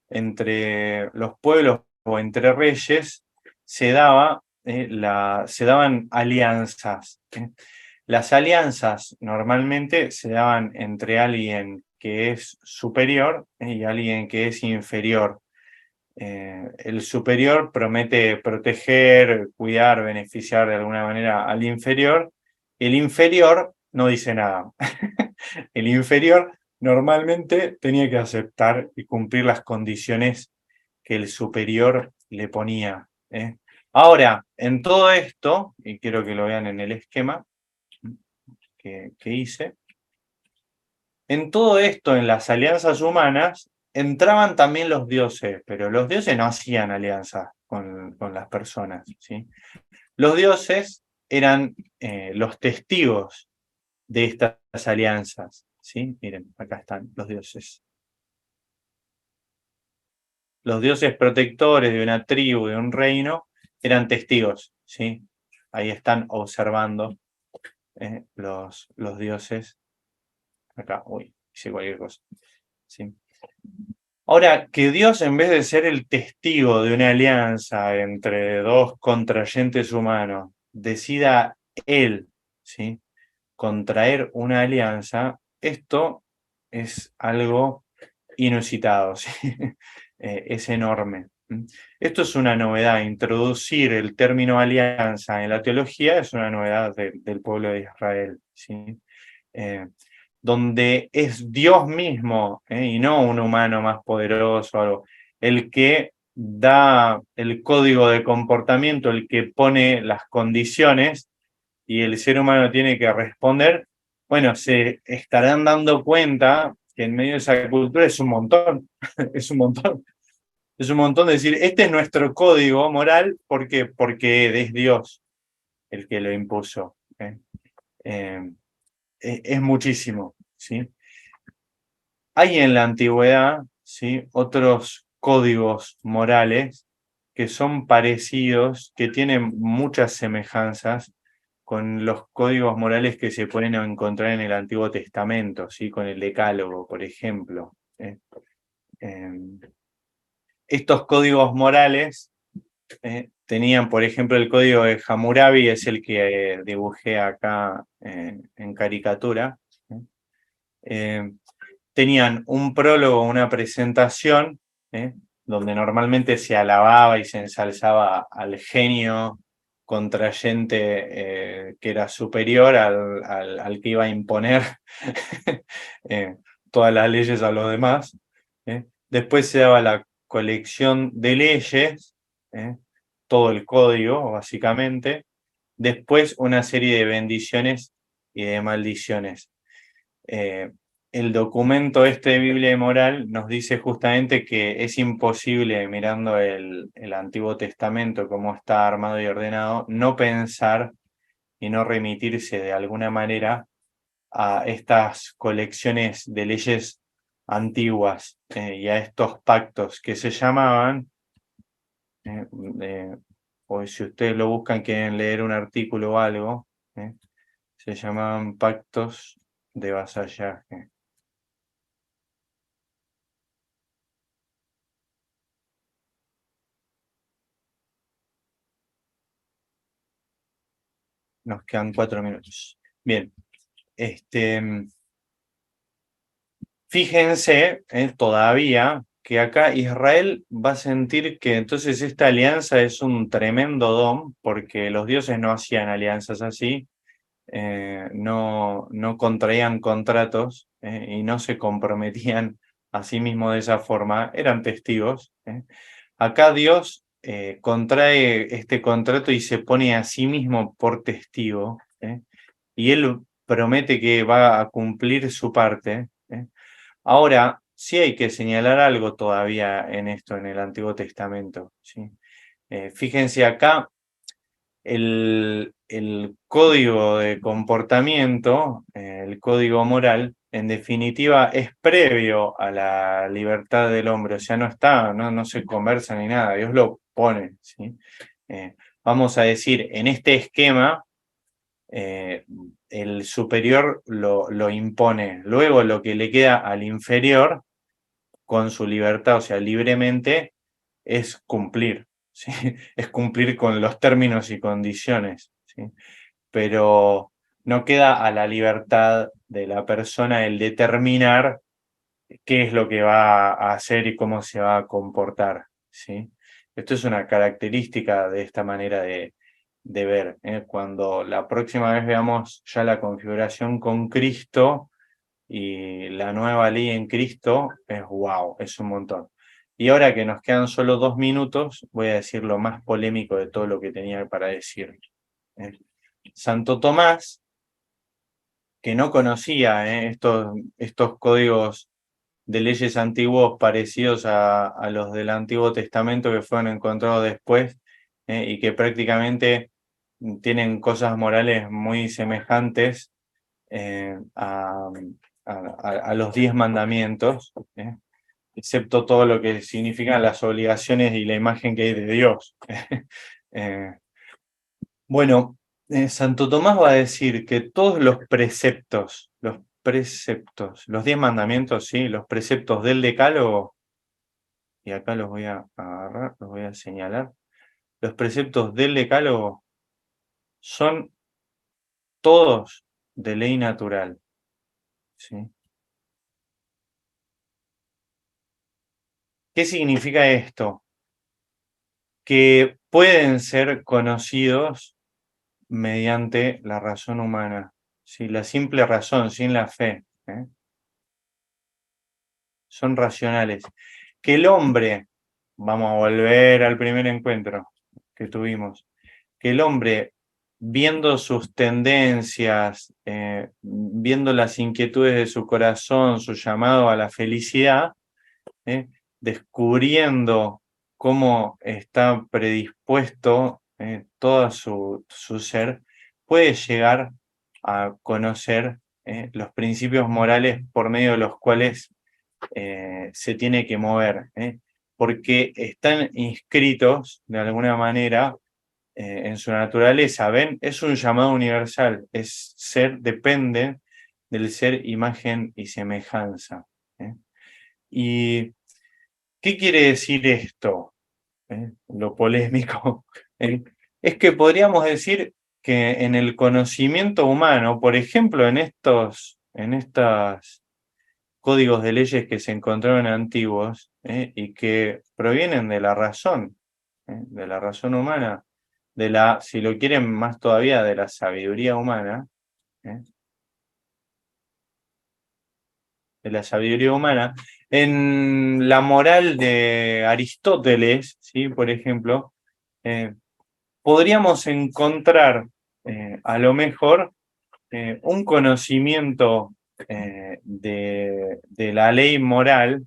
entre los pueblos o entre reyes se daban alianzas. Las alianzas normalmente se daban entre alguien que es superior y alguien que es inferior. El superior promete proteger, cuidar, beneficiar de alguna manera al inferior. El inferior no dice nada. El inferior normalmente tenía que aceptar y cumplir las condiciones que el superior le ponía. Ahora, en todo esto, y quiero que lo vean en el esquema que hice, en todo esto, en las alianzas humanas, entraban también los dioses, pero los dioses no hacían alianzas con las personas, ¿sí? Los dioses eran los testigos de estas alianzas, ¿sí? Miren, acá están los dioses. Los dioses protectores de una tribu, de un reino, eran testigos, ¿sí? Ahí están observando los dioses. Acá, uy, hice cualquier cosa. ¿Sí? Ahora, que Dios, en vez de ser el testigo de una alianza entre dos contrayentes humanos, decida Él, ¿sí?, contraer una alianza, esto es algo inusitado, ¿sí? Es enorme. Esto es una novedad. Introducir el término alianza en la teología es una novedad del pueblo de Israel, ¿sí? Donde es Dios mismo, y no un humano más poderoso o algo, el que da el código de comportamiento, el que pone las condiciones, y el ser humano tiene que responder. Bueno, se estarán dando cuenta que en medio de esa cultura es un montón, es un montón. Es un montón de decir, este es nuestro código moral, ¿por qué? Porque es Dios el que lo impuso. Es muchísimo, ¿sí? Hay en la antigüedad, ¿sí?, otros códigos morales que son parecidos, que tienen muchas semejanzas con los códigos morales que se pueden encontrar en el Antiguo Testamento, ¿sí?, con el Decálogo, por ejemplo. Estos códigos morales tenían, por ejemplo, el código de Hammurabi, es el que dibujé acá en caricatura. tenían un prólogo, una presentación, donde normalmente se alababa y se ensalzaba al genio contrayente que era superior al que iba a imponer todas las leyes a los demás. Después se daba la colección de leyes, todo el código básicamente. Después una serie de bendiciones y de maldiciones. El documento de Biblia y Moral nos dice justamente que es imposible, mirando el Antiguo Testamento, cómo está armado y ordenado, no pensar y no remitirse de alguna manera a estas colecciones de leyes antiguas y a estos pactos que se llamaban, o si ustedes lo buscan, quieren leer un artículo o algo, se llamaban pactos de vasallaje. Nos quedan 4 minutos. Bien, fíjense todavía que acá Israel va a sentir que entonces esta alianza es un tremendo don, porque los dioses no hacían alianzas así, no contraían contratos y no se comprometían a sí mismos de esa forma, eran testigos. Acá Dios contrae este contrato y se pone a sí mismo por testigo, y él promete que va a cumplir su parte. Ahora, sí hay que señalar algo todavía en esto, en el Antiguo Testamento, ¿sí? Fíjense acá, el código de comportamiento, el código moral, en definitiva, es previo a la libertad del hombre, o sea, no se conversa ni nada, Dios lo pone, ¿sí? Vamos a decir, en este esquema, el superior lo impone, luego lo que le queda al inferior, con su libertad, o sea, libremente, es cumplir, ¿sí? Es cumplir con los términos y condiciones, ¿sí? Pero no queda a la libertad de la persona el determinar qué es lo que va a hacer y cómo se va a comportar, ¿sí? Esto es una característica de esta manera de ver. Cuando la próxima vez veamos ya la configuración con Cristo y la nueva ley en Cristo, es wow, es un montón. Y ahora que nos quedan solo 2 minutos, voy a decir lo más polémico de todo lo que tenía para decir. Santo Tomás, que no conocía estos códigos de leyes antiguos parecidos a los del Antiguo Testamento que fueron encontrados después, y que prácticamente tienen cosas morales muy semejantes a los 10 mandamientos, excepto todo lo que significan las obligaciones y la imagen que hay de Dios. Bueno, Santo Tomás va a decir que todos los preceptos, los 10 mandamientos, sí, los preceptos del Decálogo, y acá los voy a agarrar, los voy a señalar, los preceptos del Decálogo son todos de ley natural, ¿sí? ¿Qué significa esto? Que pueden ser conocidos mediante la razón humana, ¿sí? La simple razón, sin la fe, son racionales. Que el hombre, vamos a volver al primer encuentro que tuvimos, que el hombre, viendo sus tendencias, viendo las inquietudes de su corazón, su llamado a la felicidad, descubriendo cómo está predispuesto todo su ser, puede llegar a conocer los principios morales por medio de los cuales se tiene que mover, porque están inscritos de alguna manera en su naturaleza. ¿Ven? Es un llamado universal, es ser, depende del ser imagen y semejanza. ¿Y qué quiere decir esto? Lo polémico. Es que podríamos decir que en el conocimiento humano, por ejemplo, en estas códigos de leyes que se encontraron antiguos y que provienen de la razón humana, si lo quieren más todavía, de la sabiduría humana, En la moral de Aristóteles, ¿sí? Por ejemplo, podríamos encontrar a lo mejor un conocimiento de la ley moral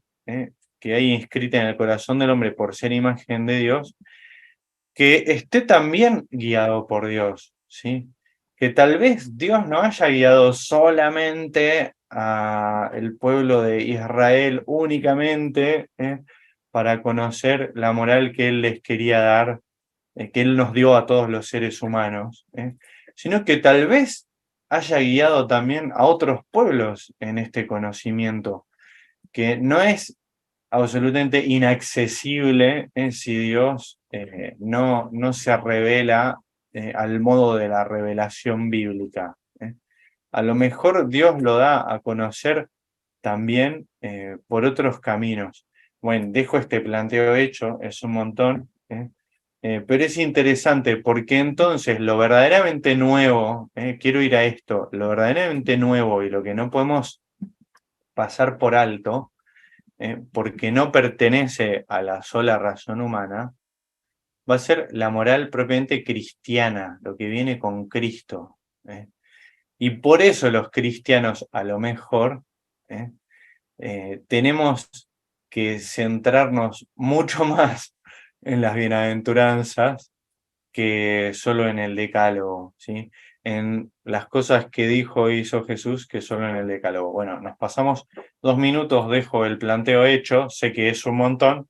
que hay inscrita en el corazón del hombre por ser imagen de Dios, que esté también guiado por Dios, ¿sí? Que tal vez Dios no haya guiado solamente al pueblo de Israel únicamente para conocer la moral que Él les quería dar, que Él nos dio a todos los seres humanos, sino que tal vez haya guiado también a otros pueblos en este conocimiento, que no es absolutamente inaccesible si Dios no se revela al modo de la revelación bíblica. A lo mejor Dios lo da a conocer también por otros caminos. Bueno, dejo este planteo hecho, es un montón, pero es interesante porque entonces lo verdaderamente nuevo, quiero ir a esto, lo verdaderamente nuevo y lo que no podemos pasar por alto, porque no pertenece a la sola razón humana, va a ser la moral propiamente cristiana, lo que viene con Cristo. Y por eso los cristianos, a lo mejor, tenemos que centrarnos mucho más en las bienaventuranzas que solo en el decálogo, ¿sí? En las cosas que dijo e hizo Jesús que solo en el decálogo. Bueno, nos pasamos 2 minutos, dejo el planteo hecho, sé que es un montón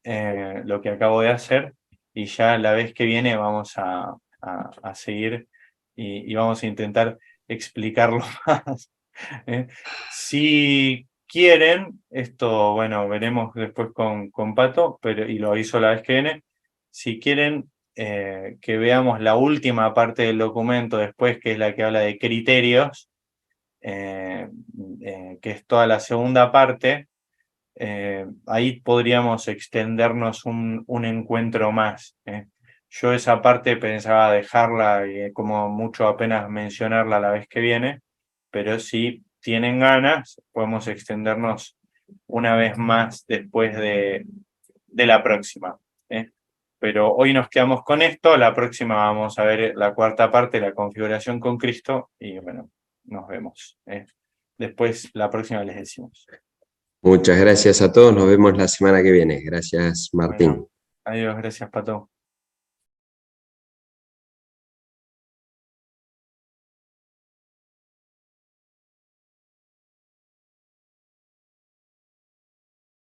lo que acabo de hacer y ya la vez que viene vamos a seguir y vamos a intentar explicarlo más. Si quieren, esto, bueno, veremos después con Pato, y lo aviso la vez que viene, si quieren que veamos la última parte del documento después, que es la que habla de criterios, que es toda la segunda parte, ahí podríamos extendernos un encuentro más. Yo esa parte pensaba dejarla como mucho apenas mencionarla la vez que viene, pero si tienen ganas, podemos extendernos una vez más después de la próxima. Pero hoy nos quedamos con esto, la próxima vamos a ver la cuarta parte, la configuración con Cristo, y bueno, nos vemos. Después, la próxima les decimos. Muchas gracias a todos, nos vemos la semana que viene. Gracias, Martín. Bueno, adiós, gracias, Pato.